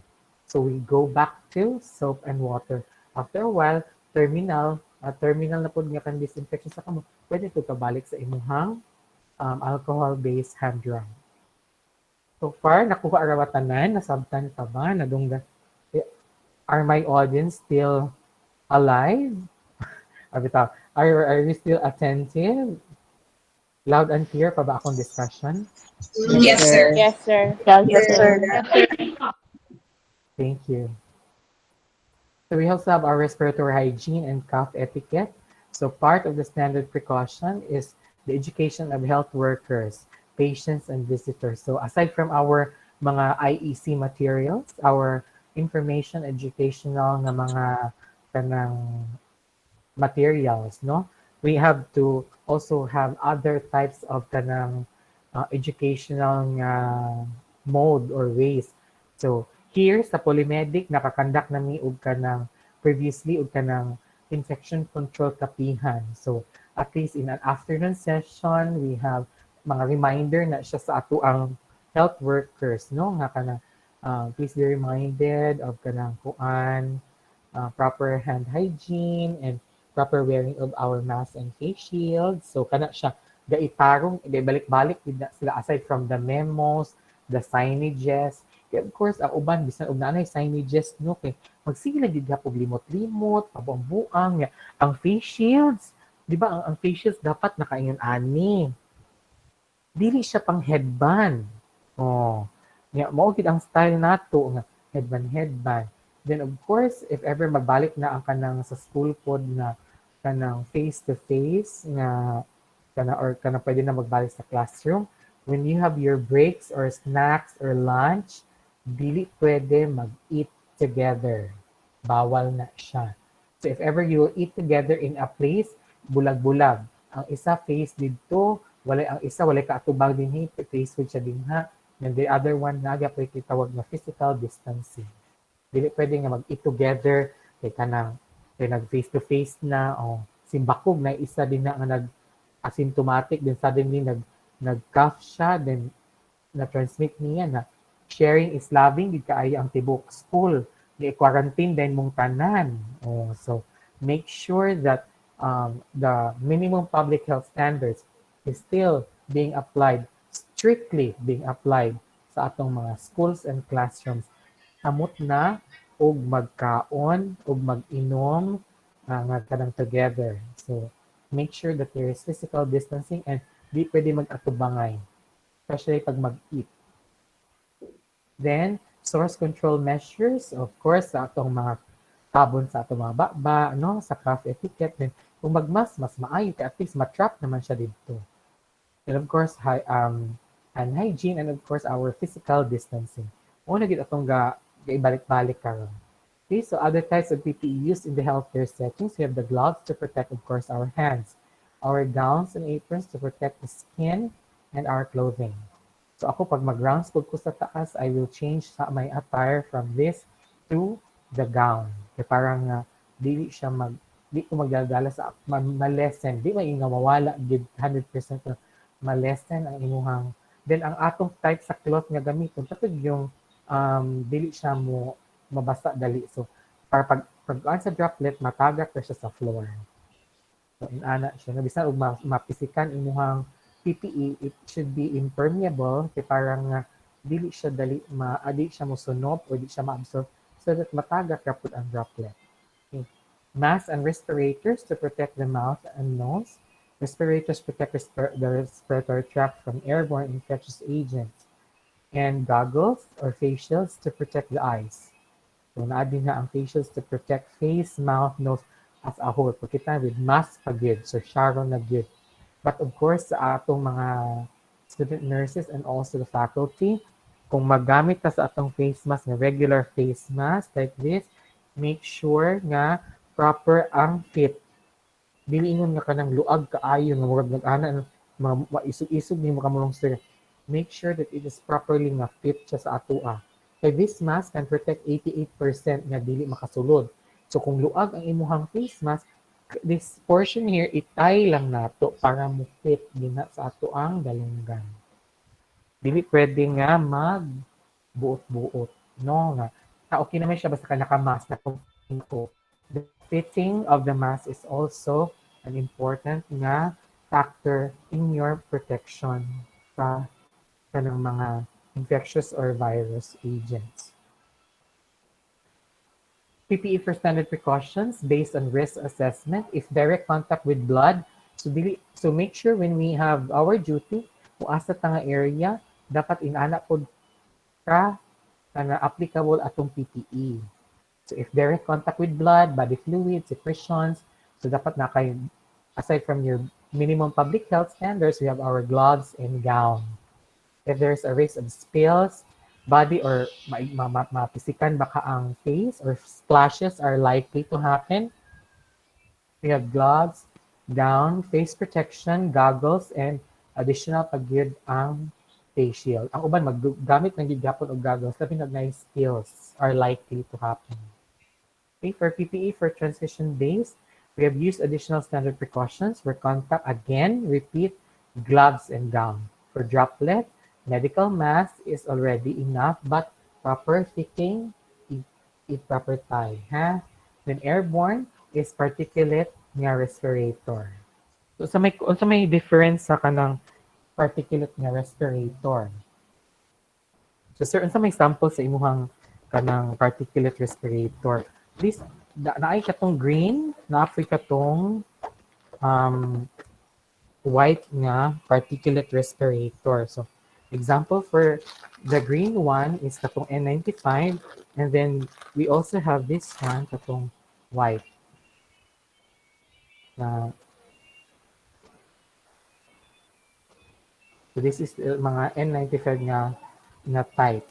So we go back to soap and water. After a while, terminal na po nga kan disinfection sa kamo, pwede ito kabalik sa imuhang alcohol-based hand rub. So far, nakuha arawatanan, nasabtan pa ba, nadungga. Are my audience still alive? Are we still attentive? Loud and clear pa ba akong discussion? Yes, Yes, sir. sir. Yes, sir. Yes, sir. Thank you. So we also have our respiratory hygiene and cough etiquette. So part of the standard precaution is the education of health workers, patients, and visitors. So aside from our mga IEC materials, our information educational na mga kanang materials, no? We have to also have other types of kanang educational nga mode or ways. So, here sa polymedic, nakakandak na mi og ka ng previously og ka ng infection control kapihan. So, at least in an afternoon session, we have mga reminder na siya sa ato ang health workers, no? Nga ka na, please be reminded of ka ng kuan, proper hand hygiene and proper wearing of our mask and face shields. So kana siya gaitarong balik-balik gid na sila aside from the memos, the signages. Kaya of course ang uban bisan og naanay signages no kay magsige na gid gapog limot-limot, pabuang ang face shields. Di ba ang face shields dapat nakaingon ani dili siya pang headband. Oh. Mao gid ang style nato nga headband. Then of course, if ever magbalik na ang kanang sa school pod na kanang face to face nga kana pwede na magbalik sa classroom, when you have your breaks or snacks or lunch, dili pwede mag-eat together. Bawal na siya. So if ever you will eat together in a place, bulag-bulag. Ang isa face dito, ang isa walay kaatubang din face with siya din ha. And the other one naga pwede tawag na physical distancing. Dili pwede nga mag-eat together kay kanang kay nag face to face na o simbakog na isa din na nga nag asymptomatic then suddenly nag-cough siya then na-transmit niya na sharing is loving gid kaayo ang tibok school di quarantine din mong tanan. Oh, so make sure that the minimum public health standards is still being applied, strictly being applied sa atong mga schools and classrooms. Samot na og magkaon og mag-inom nga kanang together. So make sure that there is physical distancing and di pwede mag-atubangay, especially pag mag-eat. Then, source control measures, of course, sa atong mga tabon sa atong mga baba, no, sa craft etiquette. Then, kung mas maayo, kaya at least matrap naman siya dito. And of course, hand hygiene and of course, our physical distancing. Una gid atong gaibalik-balik karon. Okay, so other types of PPE used in the healthcare settings, we have the gloves to protect, of course, our hands, our gowns and aprons to protect the skin and our clothing. So ako pag mag-rounds ko sa taas, I will change my attire from this to the gown. Kaya parang dili siya di ko magdadala sa ma-lessen. Di may nga mawala gid 100% na ma-lessen ang imuhang. Then ang atong type sa cloth nga gamiton, katod yung dili siya mo mabasa dali. So para pag sa droplet, matagak na siya sa floor. So, ana siya. Bisan og mapisikan imuhang PPE, it should be impermeable kay parang dili siya dali dili siya mosunod o di siya ma-absorb so that matagak ra pud ang droplet. Okay. Masks and respirators to protect the mouth and nose. Respirators protect the respiratory tract from airborne infectious agents. And goggles or face shields to protect the eyes. So, naadi na ang facials to protect face, mouth, nose as a whole. Pagkita with mask pa gyud, so Sharon na gyud. But of course, sa atong mga student nurses and also the faculty, kung magamit ta sa atong face mask, na regular face mask like this, make sure nga proper ang fit. Dili ingon nga kanang luag kaayo nga murag nag-ana maisog-isog ni mo kamulong sir. Make sure that it is properly nga fit siya sa atoa. Kay this mask can protect 88% nga dili makasulod. So kung luag ang imuhang face mask, this portion here, itay lang nato para mo fit din na sa ato ang dalunggan. Dili pwede nga mag buot-buot. No nga. Okay naman siya basta ka naka-mask na ko. The fitting of the mask is also an important nga factor in your protection sa kanang mga infectious or virus agents. PPE for standard precautions based on risk assessment. If direct contact with blood, so make sure when we have our duty, kung asa ta nga area, dapat inana pod ka na applicable atong PPE. So if direct contact with blood, body fluids, secretions, so dapat na kayo, aside from your minimum public health standards, we have our gloves and gown. If there's a risk of spills, body or mapisikan baka ang face or splashes are likely to happen. We have gloves, gown, face protection, goggles, and additional pagyud ang face shield. Ang uban maggamit ng gigapon og goggles labi na skills are likely to happen. Okay, for PPE for transition days, we have used additional standard precautions for contact. Again, repeat, gloves and gown. For droplet, medical mask is already enough, but proper fitting, proper tie. Ha? When airborne, is particulate nga respirator. So sa may difference sa kanang particulate nga respirator. So sir, unsa may sample sa imuhang kanang particulate respirator? This naay katong green, naapoy katong um, white nga particulate respirator. So example for the green one is katong N95, and then we also have this one katong white na. So this is mga N95 nga type.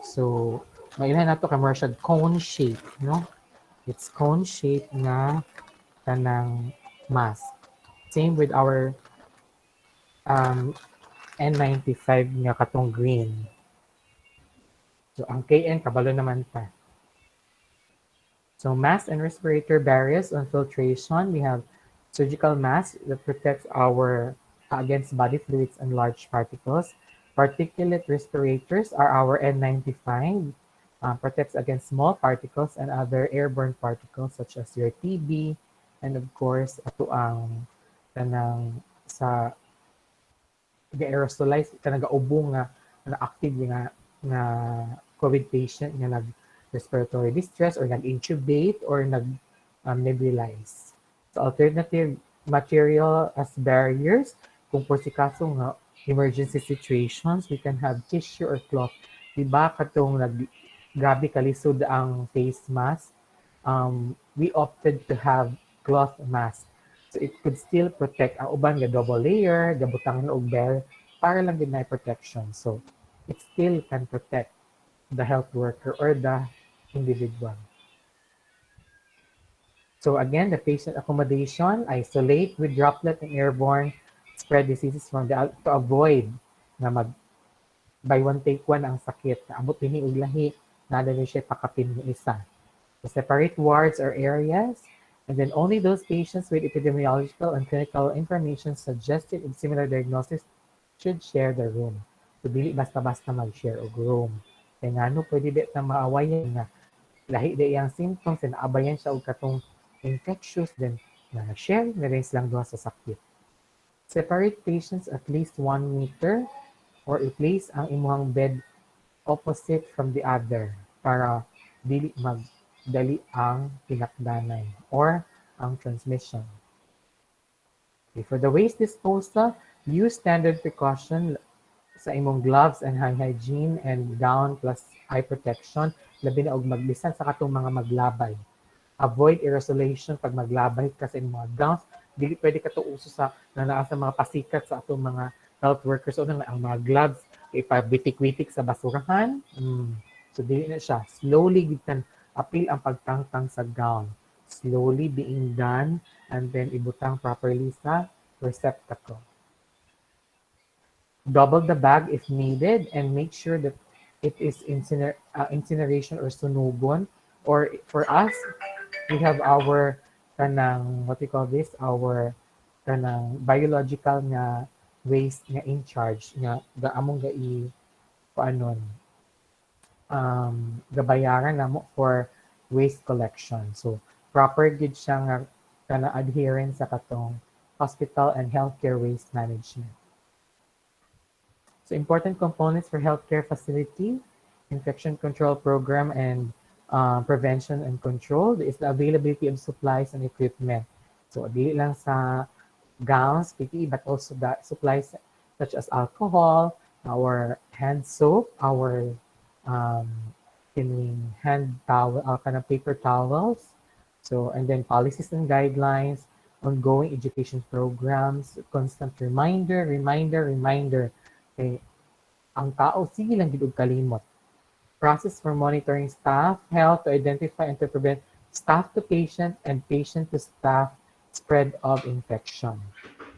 So mailhan nato commercial cone shape, no? It's cone shape nga kanang mask. Same with our um, N95 nga katong green. So ang KN kabalo naman ta. So mask and respirator barriers on filtration. We have surgical mask that protects our against body fluids and large particles. Particulate respirators are our N95. Protects against small particles and other airborne particles such as your TB, and of course ato ang kanang sa ga-aerosolize ka nagaubo nga active nga COVID patient nga nag respiratory distress or nag-intubate or nag nebulize. So alternative material as barriers, kung por si kaso nga emergency situations, we can have tissue or cloth. Diba katong grabe kalisod ang face mask, we opted to have cloth mask. So it could still protect ang uban nga double layer, gabutang og bell para lang din na protection. So it still can protect the health worker or the individual. So again, the patient accommodation, isolate with droplet and airborne spread diseases from the to avoid na mag by one take one ang sakit. Abot din og lahi, nada ni siya pakapin ni isa. So separate wards or areas, and then only those patients with epidemiological and clinical information suggested in similar diagnosis should share the room. So dili basta-basta mag-share og room. Kaya nga no, pwede di na maawayan nga lahi di ang symptoms and naabayan siya og katong infectious then na share na rin silang duha sa sakit. Separate patients at least 1 meter or i-place ang imuhang bed opposite from the other para dili magdali ang pinakdanay or ang transmission. Okay, for the waste disposal, use standard precaution sa imong gloves and hand hygiene and gown plus eye protection, labi na og magbisan sa katong mga maglabay. Avoid aerosolation pag maglabay ka sa imong mga gowns. Dili pwede ka to uso sa nanaa sa mga pasikat sa atong mga health workers o ang mga gloves ipabitik-witik sa basurahan. So dili na siya. Slowly gitan apil ang pagtangtang sa gown. Slowly being done and then ibutang properly sa receptacle. Double the bag if needed and make sure that it is incineration or sunugon. Or for us, we have our kanang what we call this, our kanang biological nga waste nga in charge nga among paanon gabayaran namo for waste collection. So proper gid siya nga kana adherence sa katong hospital and healthcare waste management. So important components for healthcare facility, infection control program, and prevention and control is the availability of supplies and equipment. So dili lang sa gowns, PPE, but also the supplies such as alcohol, our hand soap, our um, hand towel, kind of paper towels. So, and then policies and guidelines, ongoing education programs, constant reminder. Okay, ang tao, sige lang gid og kalimot. Process for monitoring staff health to identify and to prevent staff to patient and patient to staff spread of infection.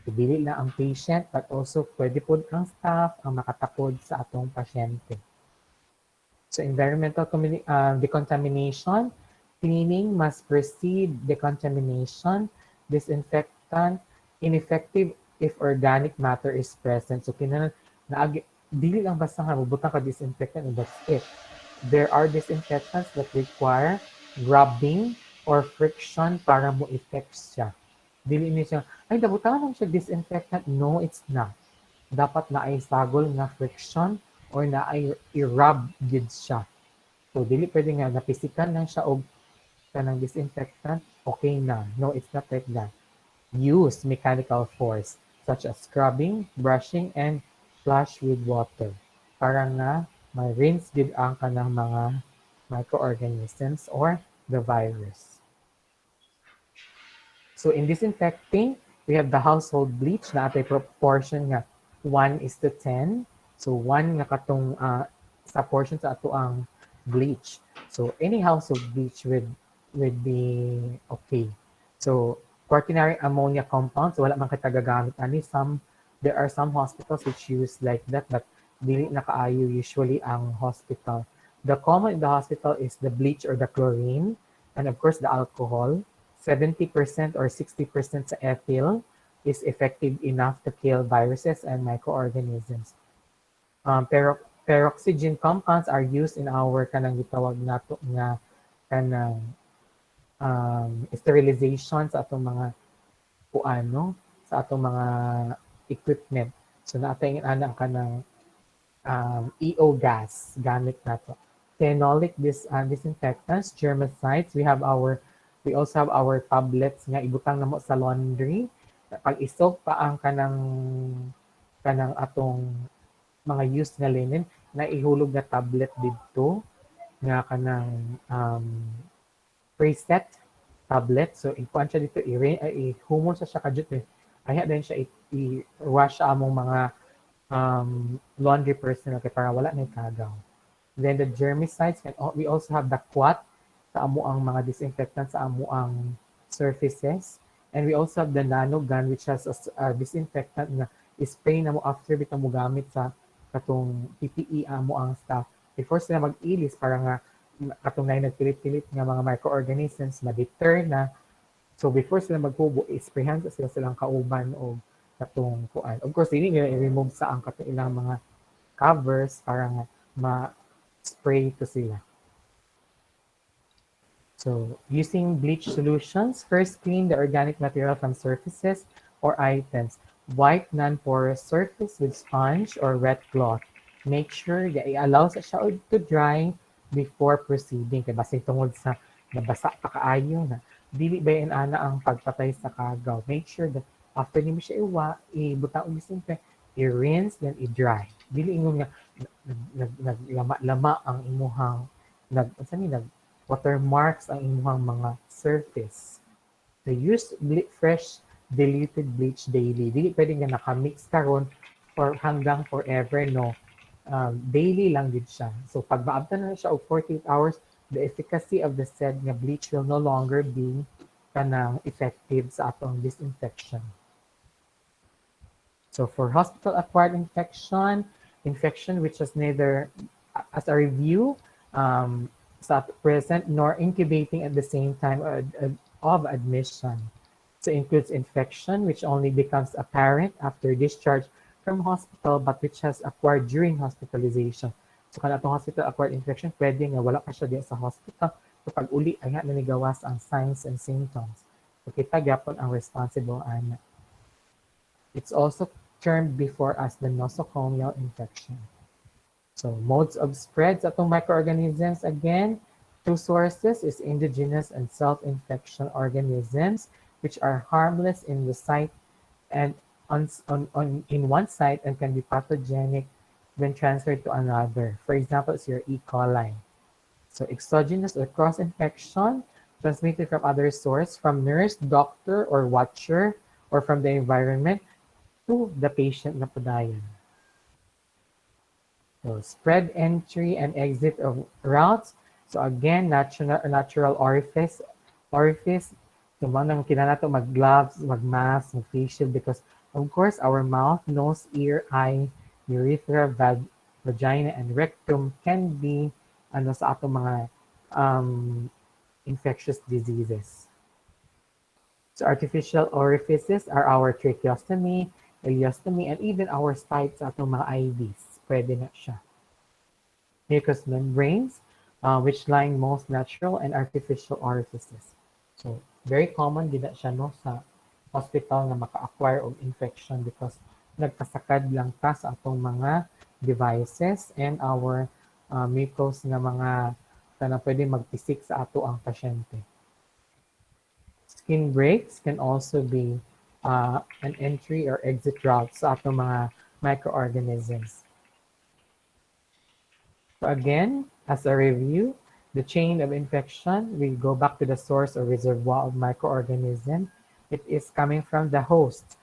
Dili na ang patient, but also pwede po ang staff ang makatakod sa atong pasyente. So environmental decontamination, cleaning must precede decontamination, disinfectant, ineffective if organic matter is present. So dili lang basta nga bubutang ka disinfectant and that's it. There are disinfectants that require rubbing or friction para mo effect siya. Dili ni siya, ay dabutangan lang siya disinfectant. No, it's not. Dapat na ay sagol nga friction or na ay i-rub gid siya. So dili pwede nga napisikan lang siya og kanang disinfectant, okay na. No, it's not like that. Use mechanical force such as scrubbing, brushing, and flush with water para nga ma-rinse gid ang kanang mga microorganisms or the virus. So in disinfecting, we have the household bleach na atay proportion nga 1:10. So 1 nga katong sa portion sa ato ang bleach. So any household bleach would be okay. So quaternary ammonia compounds, so wala man kay tagagamit ani. There are some hospitals which use like that, but dili na kaayo usually ang hospital. The common in the hospital is the bleach or the chlorine, and of course the alcohol. 70% or 60% sa ethyl is effective enough to kill viruses and microorganisms. Peroxygen compounds are used in our kanang gitawag nato nga kanang sterilization sa atong mga kuano, sa atong mga equipment. So naatay ana kanang EO gas gamit nato. Phenolic disinfectants, germicides. We also have our tablets nga ibutang namo sa laundry. Pag isog pa ang kanang atong mga used nga linen na ihulog na tablet didto nga kanang preset tablet. So ikuan siya dito ihumol siya kadjut ayha din siya i-wash among mga laundry personnel kay para wala na kagaw. Then the germicides, we also have the quat sa amo ang mga disinfectant sa amo ang surfaces. And we also have the nano gun which has a disinfectant na spray na mo after bitaw mo gamit sa katong PPE amo ang staff. Before sila mag-ilis para nga katong na nagpilit-pilit nga mga microorganisms ma-deter na. So before sila maghubo, isprayhan sa sila silang kauban o katong kuan. Of course, hindi nila i-remove sa ang katong ilang mga covers para nga ma-spray to sila. So using bleach solutions, first clean the organic material from surfaces or items. Wipe non-porous surface with sponge or wet cloth. Make sure that i-allow sa siya to dry before proceeding. Kaya basig tungod sa nabasa pa kaayo na dili ba yan ana ang pagpatay sa kagaw. Make sure that after nimo siya ibutang og disinfect, i-rinse, then i-dry. Dili ingon nga naglama-lama ang imuhang nag watermarks ang imuhang mga surface. So use fresh diluted bleach daily. Dili pwede nga nakamix karon for hanggang forever, no. Daily lang din siya. So pag maabtan na siya og 48 hours, the efficacy of the said nga bleach will no longer be kanang effective sa atong disinfection. So for hospital-acquired infection which is neither, as a review, sa present nor incubating at the same time of admission. So includes infection which only becomes apparent after discharge from hospital but which has acquired during hospitalization. So kana itong hospital-acquired infection, pwede nga wala pa siya diya sa hospital. So pag uli, ay nga nanigawas ang signs and symptoms. So kita gyapon ang responsible ana. It's also termed before as the nosocomial infection. So modes of spread sa itong microorganisms, again, two sources is indigenous and self-infection organisms, which are harmless in the site and in one site and can be pathogenic when transferred to another. For example, it's your E. coli. So exogenous or cross-infection transmitted from other source, from nurse, doctor, or watcher, or from the environment to the patient na padayon. So spread entry and exit of routes. So again, natural orifice. So manang kinahanglan nato mag-gloves, mag-mask, mag-face shield because Of course, our mouth, nose, ear, eye, urethra, vagina, and rectum can be ano sa atong mga um, infectious diseases. So artificial orifices are our tracheostomy, ileostomy, and even our sites sa atong mga IVs. Pwede na siya. Mucous membranes, which line most natural and artificial orifices. So, very common din na siya no, sa hospital na maka-acquire of infection because nagpasakad lang ta sa atong mga devices and our mucous na mga na pwede magpisik sa ato ang pasyente. Skin breaks can also be an entry or exit route sa atong mga microorganisms. So again, as a review, the chain of infection, we go back to the source or reservoir of microorganism. It is coming from the host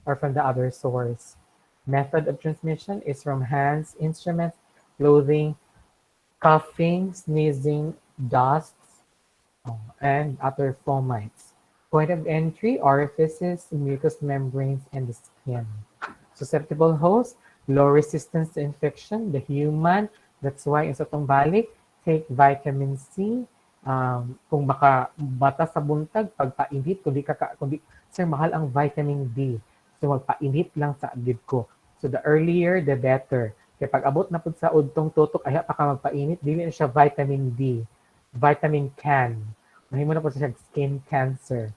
or from the other source. Method of transmission is from hands, instruments, clothing, coughing, sneezing, dust, and other fomites. Point of entry, orifices, mucous membranes, and the skin. Susceptible host, low resistance to infection, the human. That's why sa itong balik, take vitamin C. Kung baka bata sa buntag, pagpainit, kundi, sir, mahal ang vitamin D. So magpainit lang sa agid ko. So the earlier, the better. Kaya pag abot na po sa udtong tutok, ay pa ka magpainit, dili na siya vitamin D. Vitamin can. Mahimo na po siya skin cancer.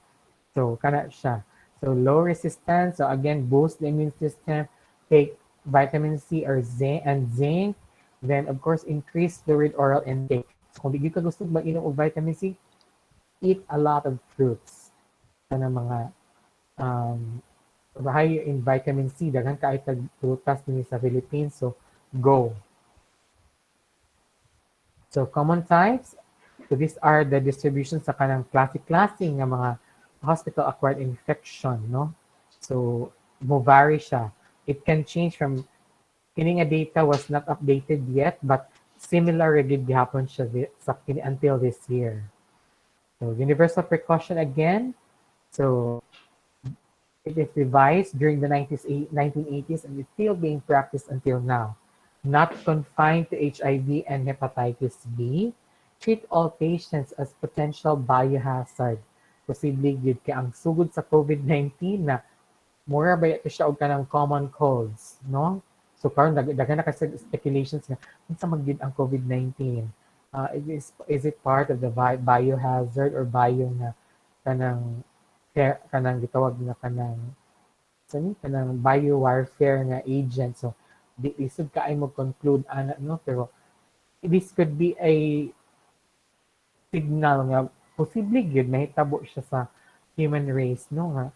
So, kana siya. So, low resistance. So, again, boost the immune system. Take vitamin C or zinc and zinc. Then, of course, increase fluid oral intake. So, kung di ka gusto mag-inom og vitamin C, eat a lot of fruits. Sana mga high in vitamin C. Daghan ka ay prutas din sa Philippines. So, go. So, common types. So, these are the distributions sa kanang klase-klase ng mga hospital-acquired infection, no? So, mo vary siya. It can change from, kini nga data was not updated yet, but similar gid gihapon siya sa until this year. So, universal precaution again. So, it is devised during the 1980s and is still being practiced until now. Not confined to HIV and hepatitis B, treat all patients as potential biohazard. Posible gid kay ang sugod sa COVID-19 na mura ba ito siya og kanang common colds, no? So karon daghan na kasi speculations nga unsa man gid ang COVID-19. Is it part of the biohazard or bio na kanang kanang gitawag na kanang kanang biowarfare nga agent. So di isod ka ay mo conclude ana no pero this could be a signal nga posible gyud mahitabo siya sa human race no nga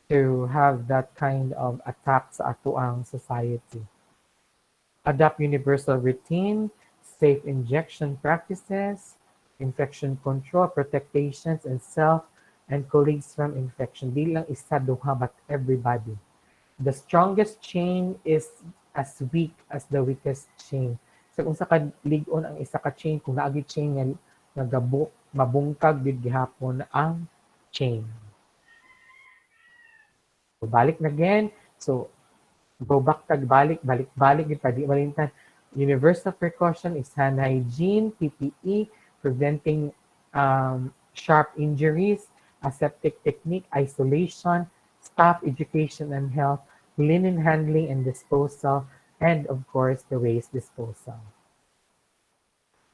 to have that kind of attack sa ato ang society. Adopt universal routine, safe injection practices, infection control, protect patients and self and colleagues from infection. Di lang isa duha but everybody. The strongest chain is as weak as the weakest chain. So kung sa lig-on ang isa ka chain, kung naagi chain nga nagabok, mabungkag gid gihapon ang chain. So balik na again. So go back tag balik, balik gid pa di malintan. Universal precaution is hand hygiene, PPE, preventing sharp injuries, aseptic technique, isolation, staff education and health, linen handling and disposal, and of course, the waste disposal.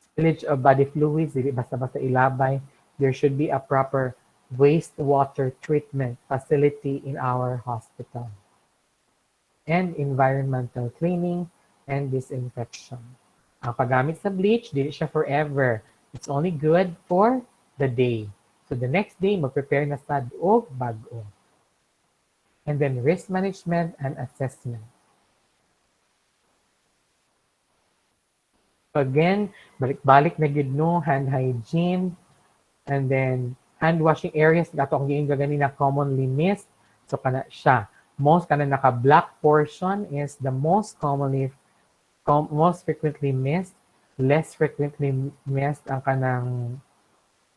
Spillage of body fluids, dili basta-basta ilabay. There should be a proper wastewater treatment facility in our hospital. And environmental cleaning and disinfection. Ang paggamit sa bleach, dili siya forever. It's only good for the day. So the next day, mag-prepare na sad og bag-o. And then risk management and assessment. So again, balik-balik na gid no, hand hygiene, and then hand washing areas gato ang giinga ganina commonly missed. So kana siya. Most kana naka-black portion is the most commonly most frequently missed. Less frequently missed ang kanang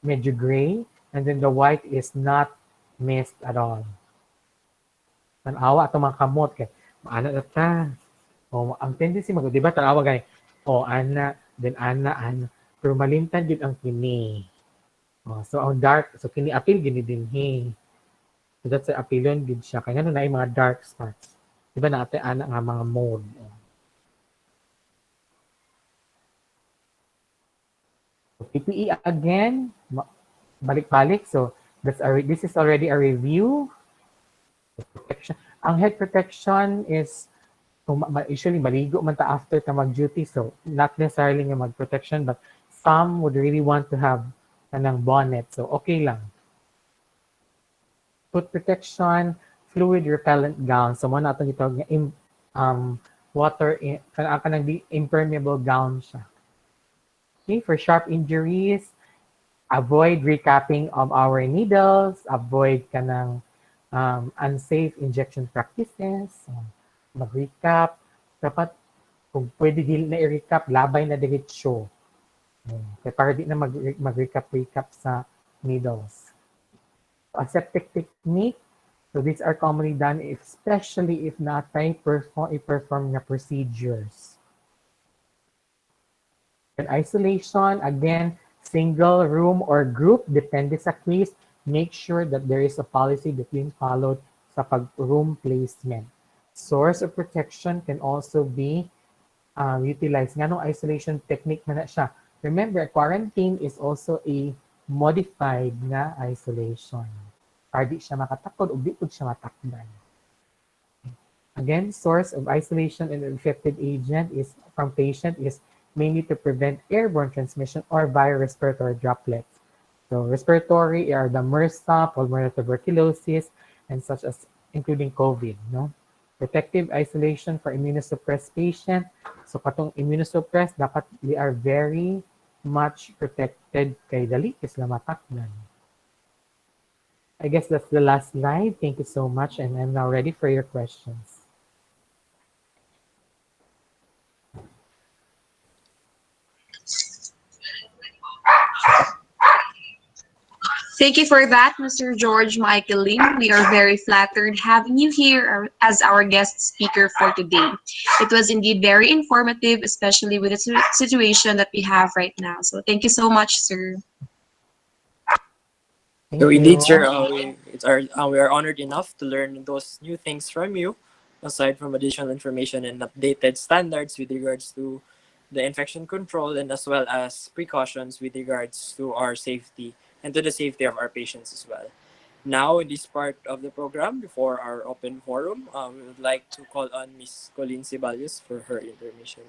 medyo gray, and then the white is not missed at all. Tanawa atong mga kamot kay maana na ta. O ang tendency mag di ba tanawa gani. O ana, then ana. Pero malimtan gid ang kini. So ang dark, so kini apil gini dinhi. So that's the apilon gid siya. Kaya na yung mga dark spots. Di ba natin ana nga mga mode. So, PPE again, balik-balik. So this is already a review. Protection. Ang head protection is usually maligo man ta after ta mag-duty. So not necessarily nga mag-protection but some would really want to have kanang bonnet. So okay lang. Foot protection, fluid repellent gown. So mo na itong ito nga um, water, kanang di impermeable gown siya. Okay, for sharp injuries, avoid recapping of our needles, avoid kanang unsafe injection practices, mag-recap. Dapat kung pwede dili na i-recap, labay na diretsyo. Kaya para di na mag-recap sa needles. Aseptic technique. So these are commonly done especially if natay perform na procedures. In isolation, again, single room or group, depende sa case, make sure that there is a policy that being followed sa pag-room placement. Source of protection can also be utilized. Nga nung isolation technique man na siya. Remember, quarantine is also a modified na isolation. Para di siya makatakod o di po siya matakdan. Again, source of isolation and infected agent is from patient is mainly to prevent airborne transmission or viral respiratory droplets. So respiratory are the MRSA, pulmonary tuberculosis, and such as including COVID. No? Protective isolation for immunosuppressed patient. So katong immunosuppressed, dapat they are very much protected kay dali sila matakdan. I guess that's the last slide. Thank you so much, and I'm now ready for your questions. Thank you for that, Mr. George Michael Lim. We are very flattered having you here as our guest speaker for today. It was indeed very informative, especially with the situation that we have right now. So thank you so much, sir. So Thank indeed, you. sir, we are honored enough to learn those new things from you, aside from additional information and updated standards with regards to the infection control and as well as precautions with regards to our safety and to the safety of our patients as well. Now, in this part of the program, before our open forum, we would like to call on Miss Colleen Ceballos for her information.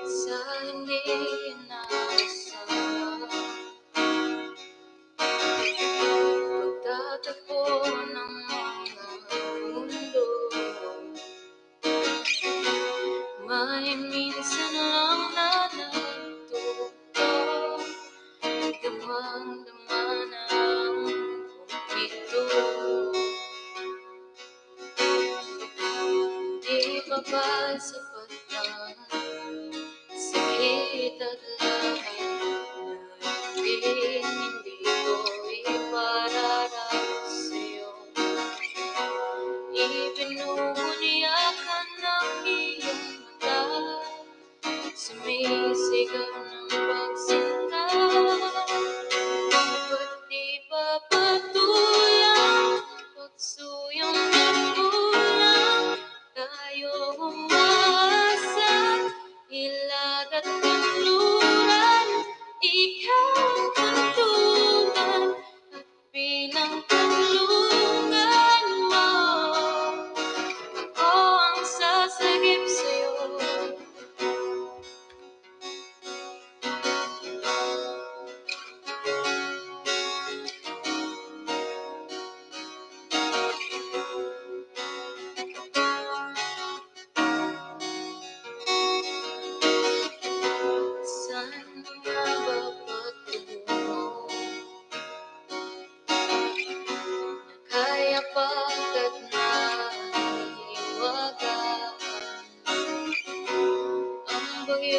Sa hindi inaasahan, pagtatagpo ng mga mundo, may minsan lang na nagtugtog, damang-dama ng ito. Di pa ba sapat ang sakit at lahat na hindi ko ipararaos sa'yo? Ibinubunyakan ng iyong mata, sumisigaw ng pagsinta. Ba't di pa patuloy ang pagsuyong ng kulang? Tayo umaasa, ilag at kanluran. Ikaw ang kanluran at bilang kanluran mo, ako ang sasagip sa'yo.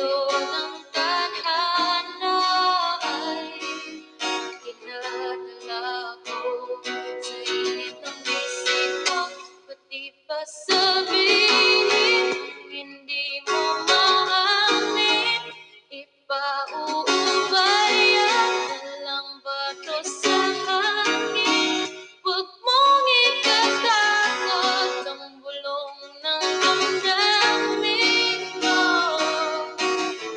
Layo ng tadhana ay dinadala ko sa init ng isip mo. Pati pa sabihin hindi mo maamin, ipauubaya na lang ba to sa hangin? Huwag mong ikatakot ang bulong ng damdamin mo.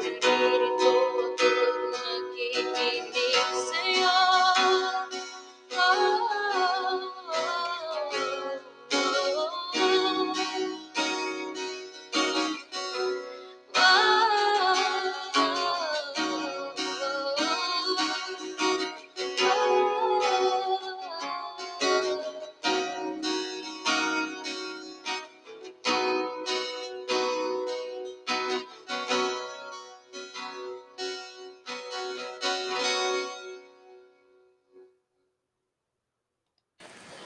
Naririto ako't nakikinig sa'yo.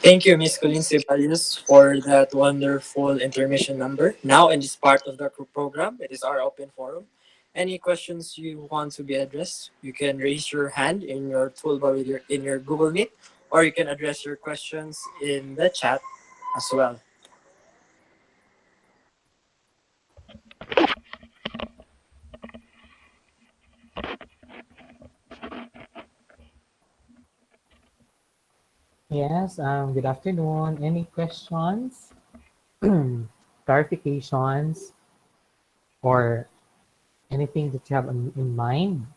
Thank you, Miss Colleen Ceballos, for that wonderful intermission number. Now, in this part of the program, it is our open forum. Any questions you want to be addressed, you can raise your hand in your toolbar with in your Google Meet, or you can address your questions in the chat as well. Yes, good afternoon. Any questions, clarifications, or anything that you have in mind?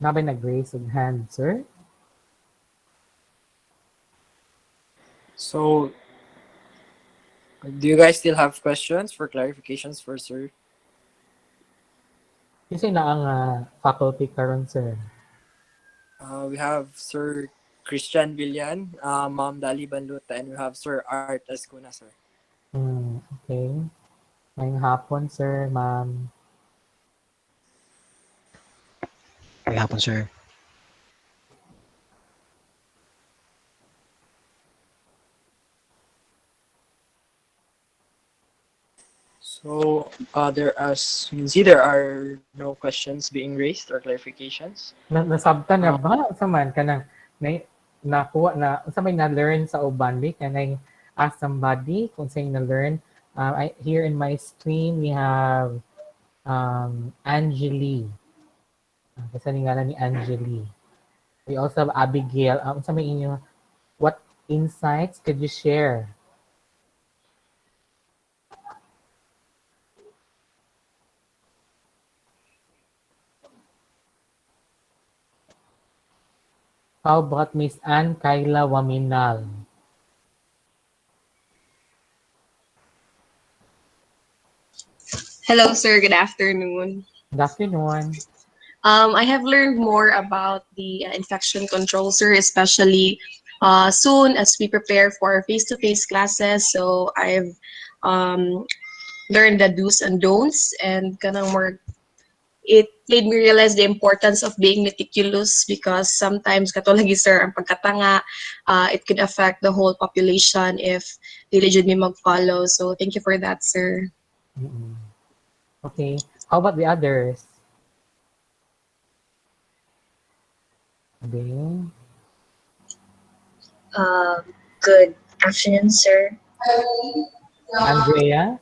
Nabay nag-raise of hand, sir. So, do you guys still have questions for clarifications for Sir? Kasi na ang faculty karon, sir. We have Sir Christian Villan, Ma'am Dali Banluta, and we have Sir Art Escuna, sir. Okay. Ngayong hapon, sir, ma'am. May hapon, sir. So, as you can see, there are no questions being raised or clarifications. Nasabtan na Uh, ba? Sa man ka nang nakuha na, sa may na-learn sa uban, di? Can I ask somebody kung sa'yo na-learn? Here in my screen, we have Angeli. Kasi nga ni Angeli. We also have Abigail. Sa may inyo, what insights could you share? How about Miss Ann Kayla Waminal? Hello, sir. Good afternoon. Good afternoon. I have learned more about the infection control, sir, especially soon as we prepare for face-to-face classes. So I've um, learned the do's and don'ts, and kanang more. It made me realize the importance of being meticulous because sometimes katulagi sir ang pagkatanga, it could affect the whole population if dili jud mi mag-follow. So thank you for that, sir. Mm-mm. Okay. How about the others? Okay. Good afternoon, sir. Andrea?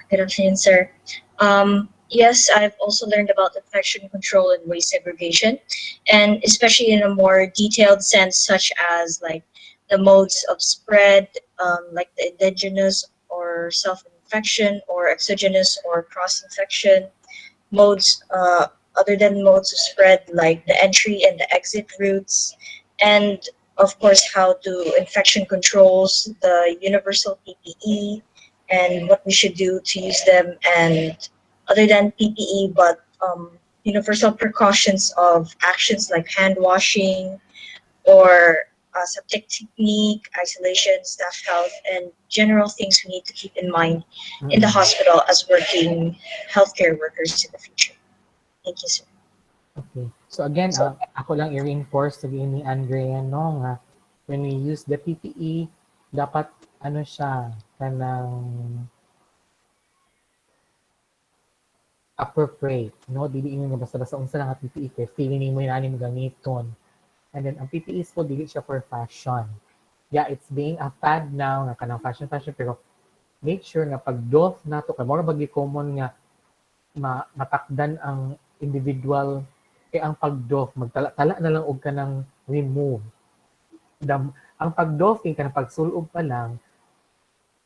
Good afternoon, sir. Yes, I've also learned about infection control and waste segregation, and especially in a more detailed sense, such as like the modes of spread, like the indigenous or self-infection, or exogenous or cross-infection modes, other than modes of spread, like the entry and the exit routes, and of course how to infection controls, the universal PPE, and what we should do to use them, and other than PPE, but universal precautions of actions like hand washing or some technique, isolation, staff health, and general things we need to keep in mind in the Mm-mm. hospital as working healthcare workers in the future. Thank you, sir. Okay. So again, ako lang i-reinforce sa ni Andrea no nga when we use the PPE, dapat ano siya kanang appropriate, no? Dili inyo nga basta-basta unsa lang ang PPE kay feeling nimo yung mo gamiton. And then ang PPE po dili siya for fashion. Yeah, it's being a fad now nga kanang fashion pero make sure nga pag doff nato kay more bagi common nga matakdan ang individual kay ang pag-doff magtala-tala na lang og kanang remove. Ang pag-doffing kanang pagsulog pa lang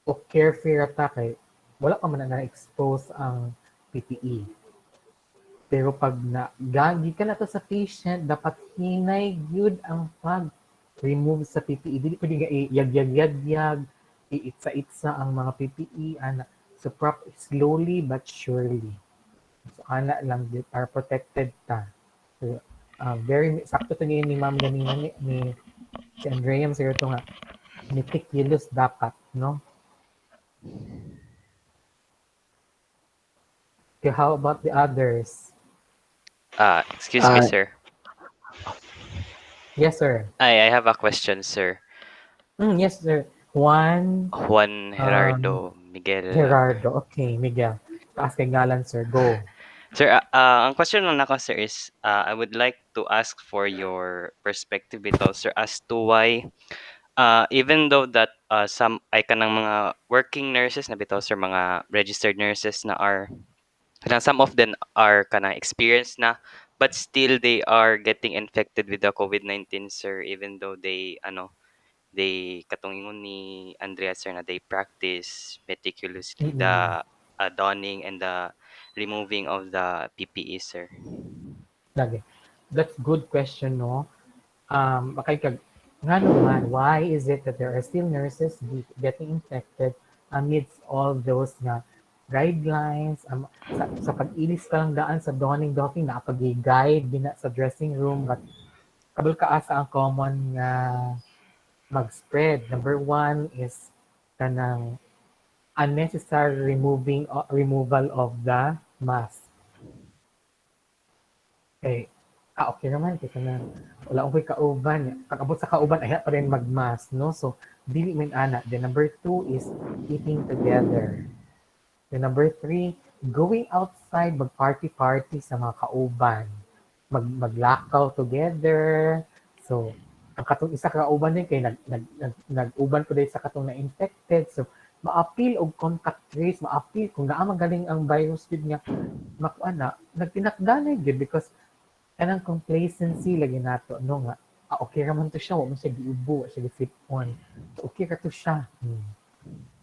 o carefree ata kay wala pa man na-expose ang PPE. Pero pag gagi ka na to sa patient, dapat hinay gyud ang pag-remove sa PPE. Dili pwede nga i-yag-yag-yag-yag, iitsa-itsa ang mga PPE, ana. So, slowly but surely. So, ana lang, are protected ta. So, very, sakto to ni ma'am ganina ni si Andrea, sir to nga, meticulous dapat, no? Okay, how about the others? Excuse me, Uh, sir. Yes, sir. I have a question, sir. Yes, sir. One, Juan um, Gerardo Miguel. Gerardo. Okay, Miguel. Taas kay ngalan, sir. Go. Sir, ang question lang nako, sir, is I would like to ask for your perspective ito, sir, as to why even though that some ay kanang mga working nurses na bitaw, sir, mga registered nurses na are kanang some of them are kanang experienced na, but still they are getting infected with the COVID-19, sir, even though they they katong ingon ni Andrea, sir, na they practice meticulously Mm-mm. the donning and the removing of the PPE, sir. Lagi. That's good question, no? Bakay kag, nga naman, why is it that there are still nurses getting infected amidst all those nga guidelines, sa pag-ilis ka lang daan sa donning docking, nakapag-guide din sa dressing room, but kabul ka asa ang common nga mag-spread. Number one is kanang unnecessary removal of the mask. Eh, okay naman kay kanang wala akong kauban. Pag-abot sa kauban ay pa rin mag-mask, no? So, dili man ana. Then number two is eating together. Then number three, going outside, mag-party-party sa mga kauban. Maglakaw together. So, ang katong isa ka kauban din kay nag-uban ko din sa katong na-infected. So, ma-appeal og contact trace, ma-appeal kung naa magaling ang virus gid nga makuha na, nagtinakdanay gid because kanang complacency lagi nato no nga okay raman to siya wa man siya giubo wa siya gifit-on so, okay ka to siya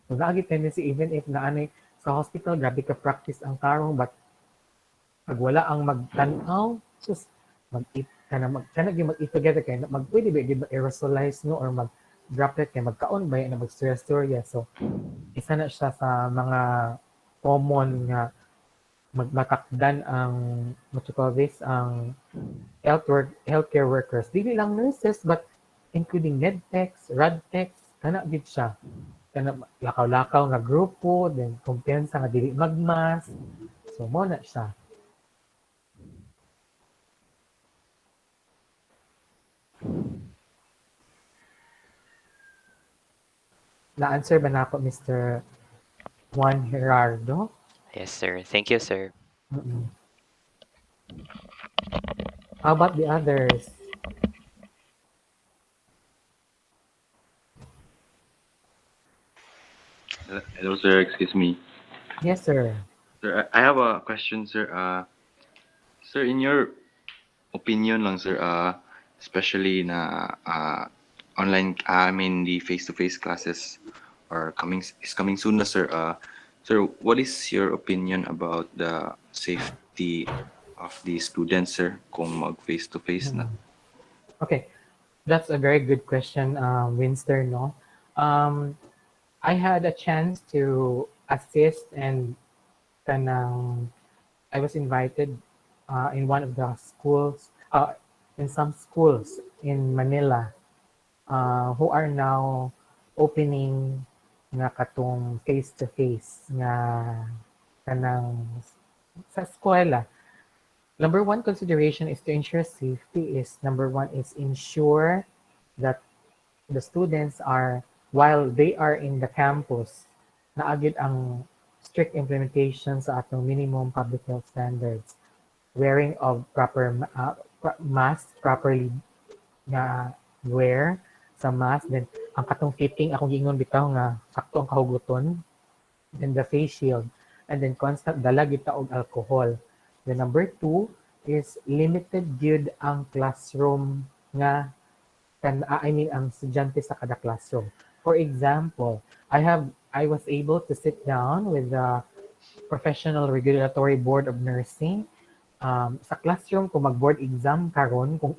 so lagi tendency even if naanay sa hospital grabe ka practice ang tarong but pag wala ang magtanaw sus mag-eat ka na kana gyud mag-eat together kay magpwede ba gyud aerosolize no or mag droplet kay magkaon ba na mag-storya so isa na siya sa mga common nga magmatakdan ang what you call this ang healthcare workers, dili lang nurses, but including medtechs, radtechs, kana gid siya. Kana lakaw-lakaw nga grupo, then kumpiyansa nga dili magmas. So, mo na siya. Na-answer ba na ako, Mr. Juan Gerardo? Yes, sir. Thank you, sir. Mm-mm. How about the others? Hello, sir. Excuse me. Yes, sir. Sir, I have a question, sir. Sir, in your opinion lang, sir, especially na online, I mean, the face-to-face classes are coming soon na, sir. Sir, what is your opinion about the safety of the students, sir, kung mag face-to-face na? Mm-mm. Okay, that's a very good question, Winster, no? Um, I had a chance to assist and kanang I was invited in one of the schools, in some schools in Manila. who are now opening nga katong face-to-face nga kanang sa eskwela. Number one consideration is to ensure safety is number one is ensure that the students are while they are in the campus naagid ang strict implementation sa atong minimum public health standards, wearing of proper mask properly nga wear sa mask, then ang katong fitting akong gingon bitaw nga sakto ang kahugoton, then the face shield, and then constant dala gyud ta og alcohol. The number two is limited gyud ang classroom nga I mean ang estudyante sa kada classroom. For example, I was able to sit down with the Professional Regulatory Board of Nursing. Sa classroom kung mag-board exam karon kung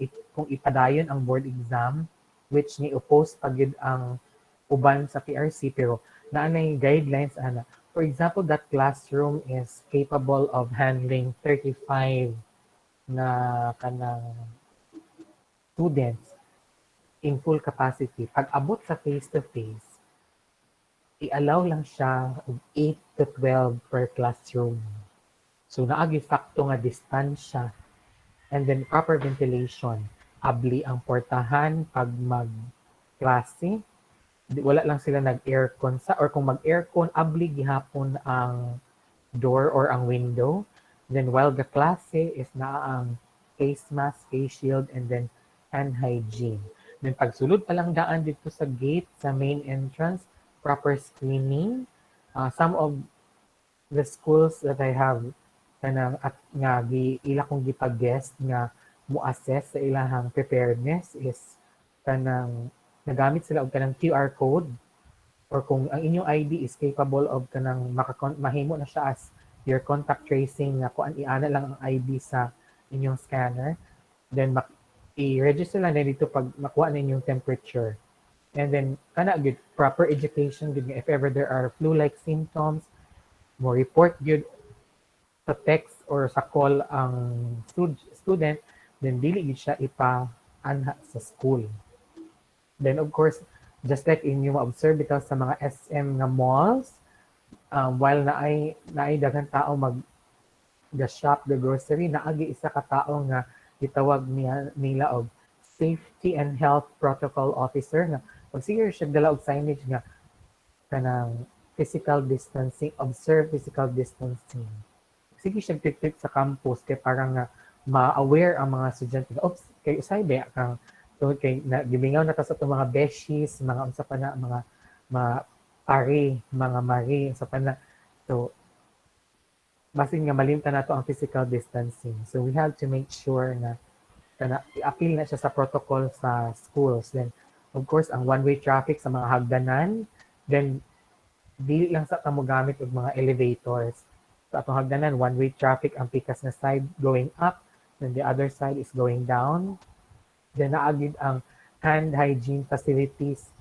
ipadayon ang board exam which ni oppose pagid ang uban sa PRC pero naanay guidelines ana. For example, that classroom is capable of handling 35 na kanang students in full capacity. Pag abot sa face-to-face, i-allow lang siya og 8 to 12 per classroom. So naagi fakto nga distansya and then proper ventilation. Abli ang portahan pag mag-klase. Wala lang sila nag-aircon sa or kung mag-aircon, abli gihapon ang door or ang window. Then while the klase is na ang face mask, face shield, and then hand hygiene. Then pagsulod pa lang daan dito sa gate, sa main entrance, proper screening. Some of the schools that I have kanang at nga ila kong gipag-guest nga mo assess sa ilahang preparedness is kanang nagamit sila og kanang QR code or kung ang inyong ID is capable of kanang mahimo na siya as your contact tracing nga kuan iana lang ang ID sa inyong scanner, then i-register lang na dito pag makuha na inyong temperature. And then kana good proper education good if ever there are flu-like symptoms, mo report good sa text or sa call ang student, then dili gid siya ipa-anha sa school. Then of course, just like inyo ma-observe bitaw sa mga SM nga malls, while naay daghang tao mag the shop, the grocery, naagi isa ka tao nga gitawag nila og safety and health protocol officer nga pag sige siya dala og signage nga kanang physical distancing, observe physical distancing. Sige siya tik sa campus kay para nga ma-aware ang mga estudyante nga oops kay usay ba kang tungod kay gibingaw na ta sa itong mga beshies, mga unsa pa na mga pare, mga mari, unsa pa na. So basin nga malimtan nato ang physical distancing. So we have to make sure na i-appeal na siya sa protocol sa schools. Then of course ang one-way traffic sa mga hagdanan, then dili lang sa tamo gamit og mga elevators. Sa atong hagdanan, one-way traffic ang pikas na side going up, then the other side is going down. Then naagid ang hand hygiene facilities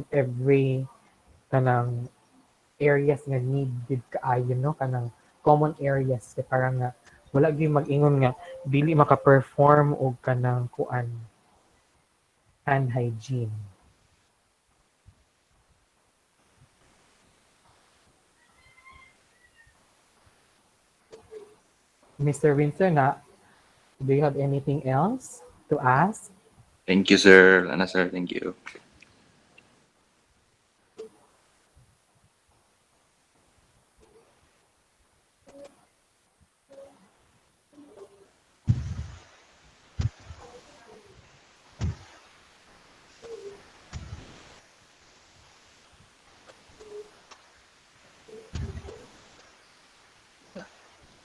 every kanang areas nga needed kaayo no kanang common areas kay parang nga wala gyud mag-ingon nga dili maka-perform og kanang kuan hand hygiene. Mr. Windsor, do you have anything else to ask? Thank you, sir. Lana, sir. Thank you.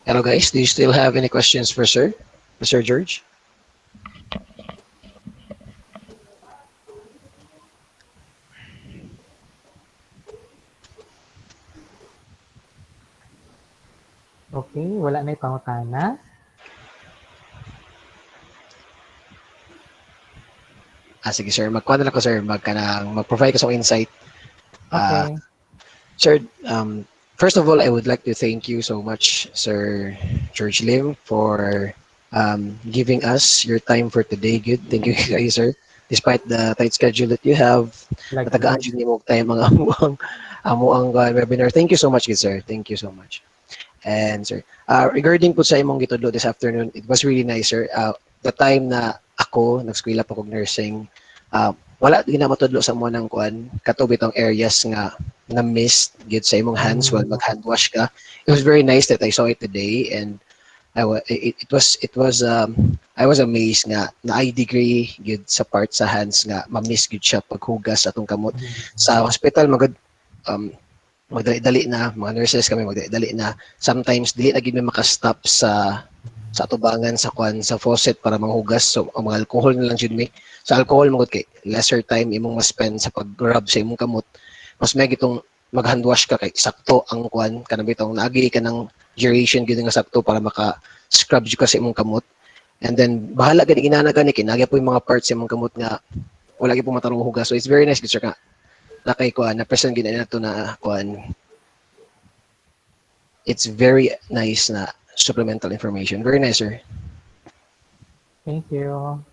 Hello guys, do you still have any questions for Sir? Mr. George? Okay, wala na pangutana. Sige sir, magkuha na lang ko sir, mag-provide ko sa insight. Uh, Okay. Sir, first of all, I would like to thank you so much, Sir George Lim, for giving us your time for today. Good. Thank you, guys, sir. despite the tight schedule that you have, Like natagaan me. jud nimo og time mga amuang webinar. Thank you so much, good sir. Thank you so much. And sir, regarding po sa imong gitudlo this afternoon, it was really nice, sir. The time na ako nag-eskwela pa kog nursing, wala di na matudlo sa mo ng kuan kato bitong areas nga na miss gid sa imong hands while Mm, mag hand wash ka. It was very nice that I saw it today, and it was I was amazed nga na I degree gid sa part sa hands nga ma-miss gid siya paghugas atong kamot mm, sa hospital magud. um, Magdali-dali na, mga nurses kami magdali-dali na. Sometimes dili na gid mi maka-stop sa atubangan sa kwan sa faucet para manghugas. So ang mga alcohol na lang jud mi. Sa alcohol magud kay lesser time imong ma-spend sa pag-rub sa imong kamot. Mas may gitong mag-hand wash ka kay sakto ang kwan kanang bitong naagi ka ng duration gid nga sakto para maka-scrub jud ka sa imong kamot. And then bahala gani inana gani kay nagya po yung mga parts sa imong kamot nga wala gyud po matarong hugas. So it's very nice gid sir ka na kay kuan na present gid na to na kuan. It's very nice na supplemental information. Very nice, sir. thank you.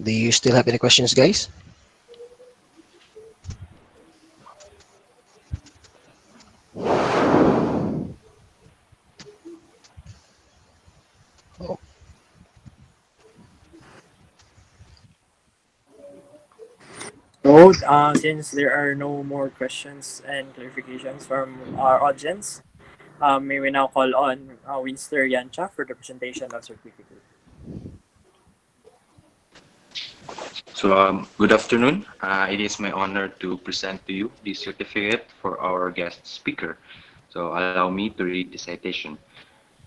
Do you still have any questions, guys? Oh, So, since there are no more questions and clarifications from our audience, may we now call on Winster Yancha for the presentation of certificate. So, good afternoon. It is my honor to present to you the certificate for our guest speaker. So, allow me to read the citation.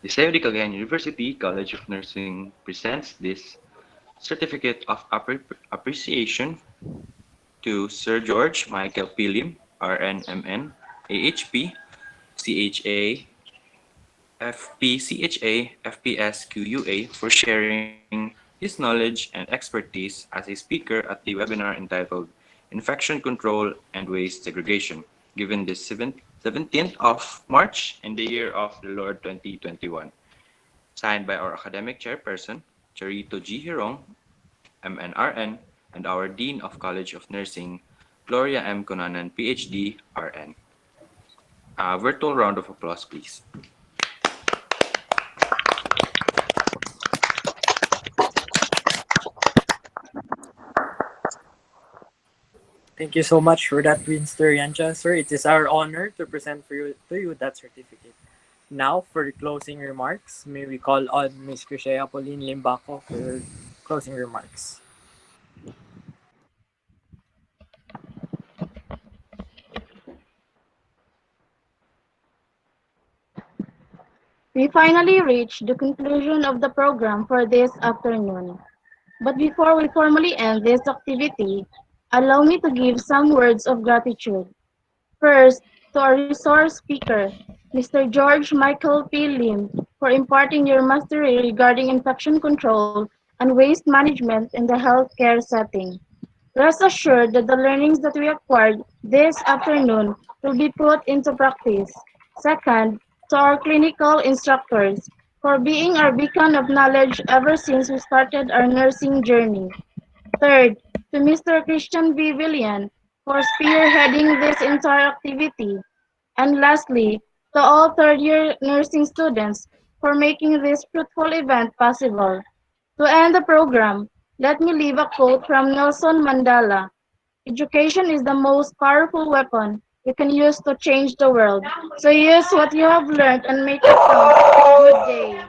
The Sayo de Cagayan University College of Nursing presents this certificate of appreciation to Sir George Michael Pilim, RNMN, AHP, CHA, FPCHA, FPSQUA for sharing his knowledge and expertise as a speaker at the webinar entitled Infection Control and Waste Segregation, given the 17th of March in the year of the Lord 2021. Signed by our academic chairperson, Charito G. Hirong, MNRN, and our Dean of College of Nursing, Gloria M. Conanan, PhD, RN. A virtual round of applause, please. Thank you so much for that, Winster Yancha. Sir, it is our honor to present to you that certificate. Now, for the closing remarks, may we call on Ms. Crisia Pauline Limbaco for her closing remarks. We finally reached the conclusion of the program for this afternoon. But before we formally end this activity, allow me to give some words of gratitude. First, to our resource speaker, Mr. George Michael P. Lim, for imparting your mastery regarding infection control and waste management in the healthcare setting. Rest assured that the learnings that we acquired this afternoon will be put into practice. Second, to our clinical instructors, for being our beacon of knowledge ever since we started our nursing journey. Third, to Mr. Christian B. Villian for spearheading this entire activity. And lastly, to all third-year nursing students for making this fruitful event possible. To end the program, let me leave a quote from Nelson Mandela. Education is the most powerful weapon you can use to change the world. So use what you have learned and make it count. Good day.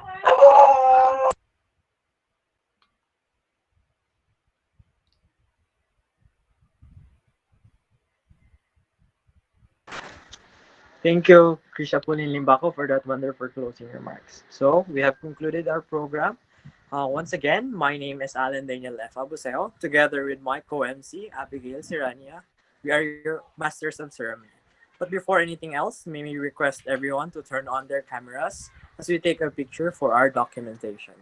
Thank you, Crisia Pauline Limbaco, for that wonderful closing remarks. So, we have concluded our program. Once again, my name is Alan Daniel F. Abuseo, together with my co-MC, Abigail Sirania. We are your masters of ceremony. But before anything else, may we request everyone to turn on their cameras as we take a picture for our documentation.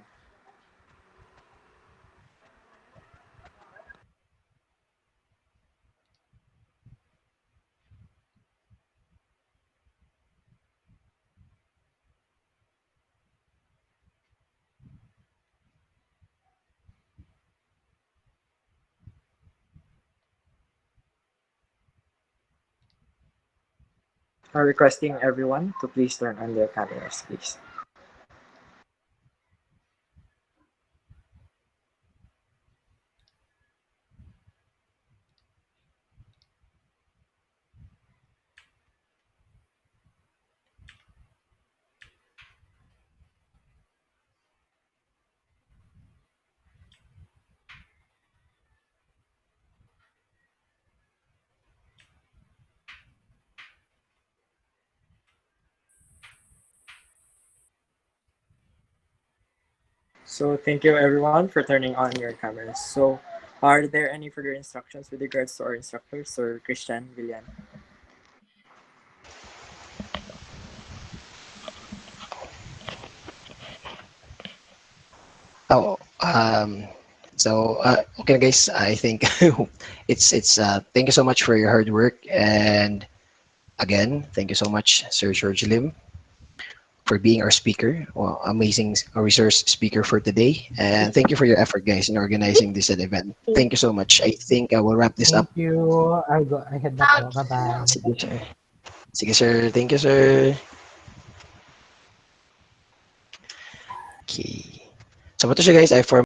Requesting everyone to please turn on their cameras, please. So thank you everyone for turning on your cameras. So are there any further instructions with regards to our instructors or Christian, Villan? Oh, okay, guys. I think it's. Thank you so much for your hard work, and again, thank you so much, Sir George Lim, for being our speaker. Well, amazing resource speaker for today, and thank you for your effort, guys, in organizing this event. Thank you so much. I think I will wrap this Thank up. you. I head na po. Bye-bye. Sige, sir. Sige, sir. Thank you, sir. Okay. So, what to siya, guys? I form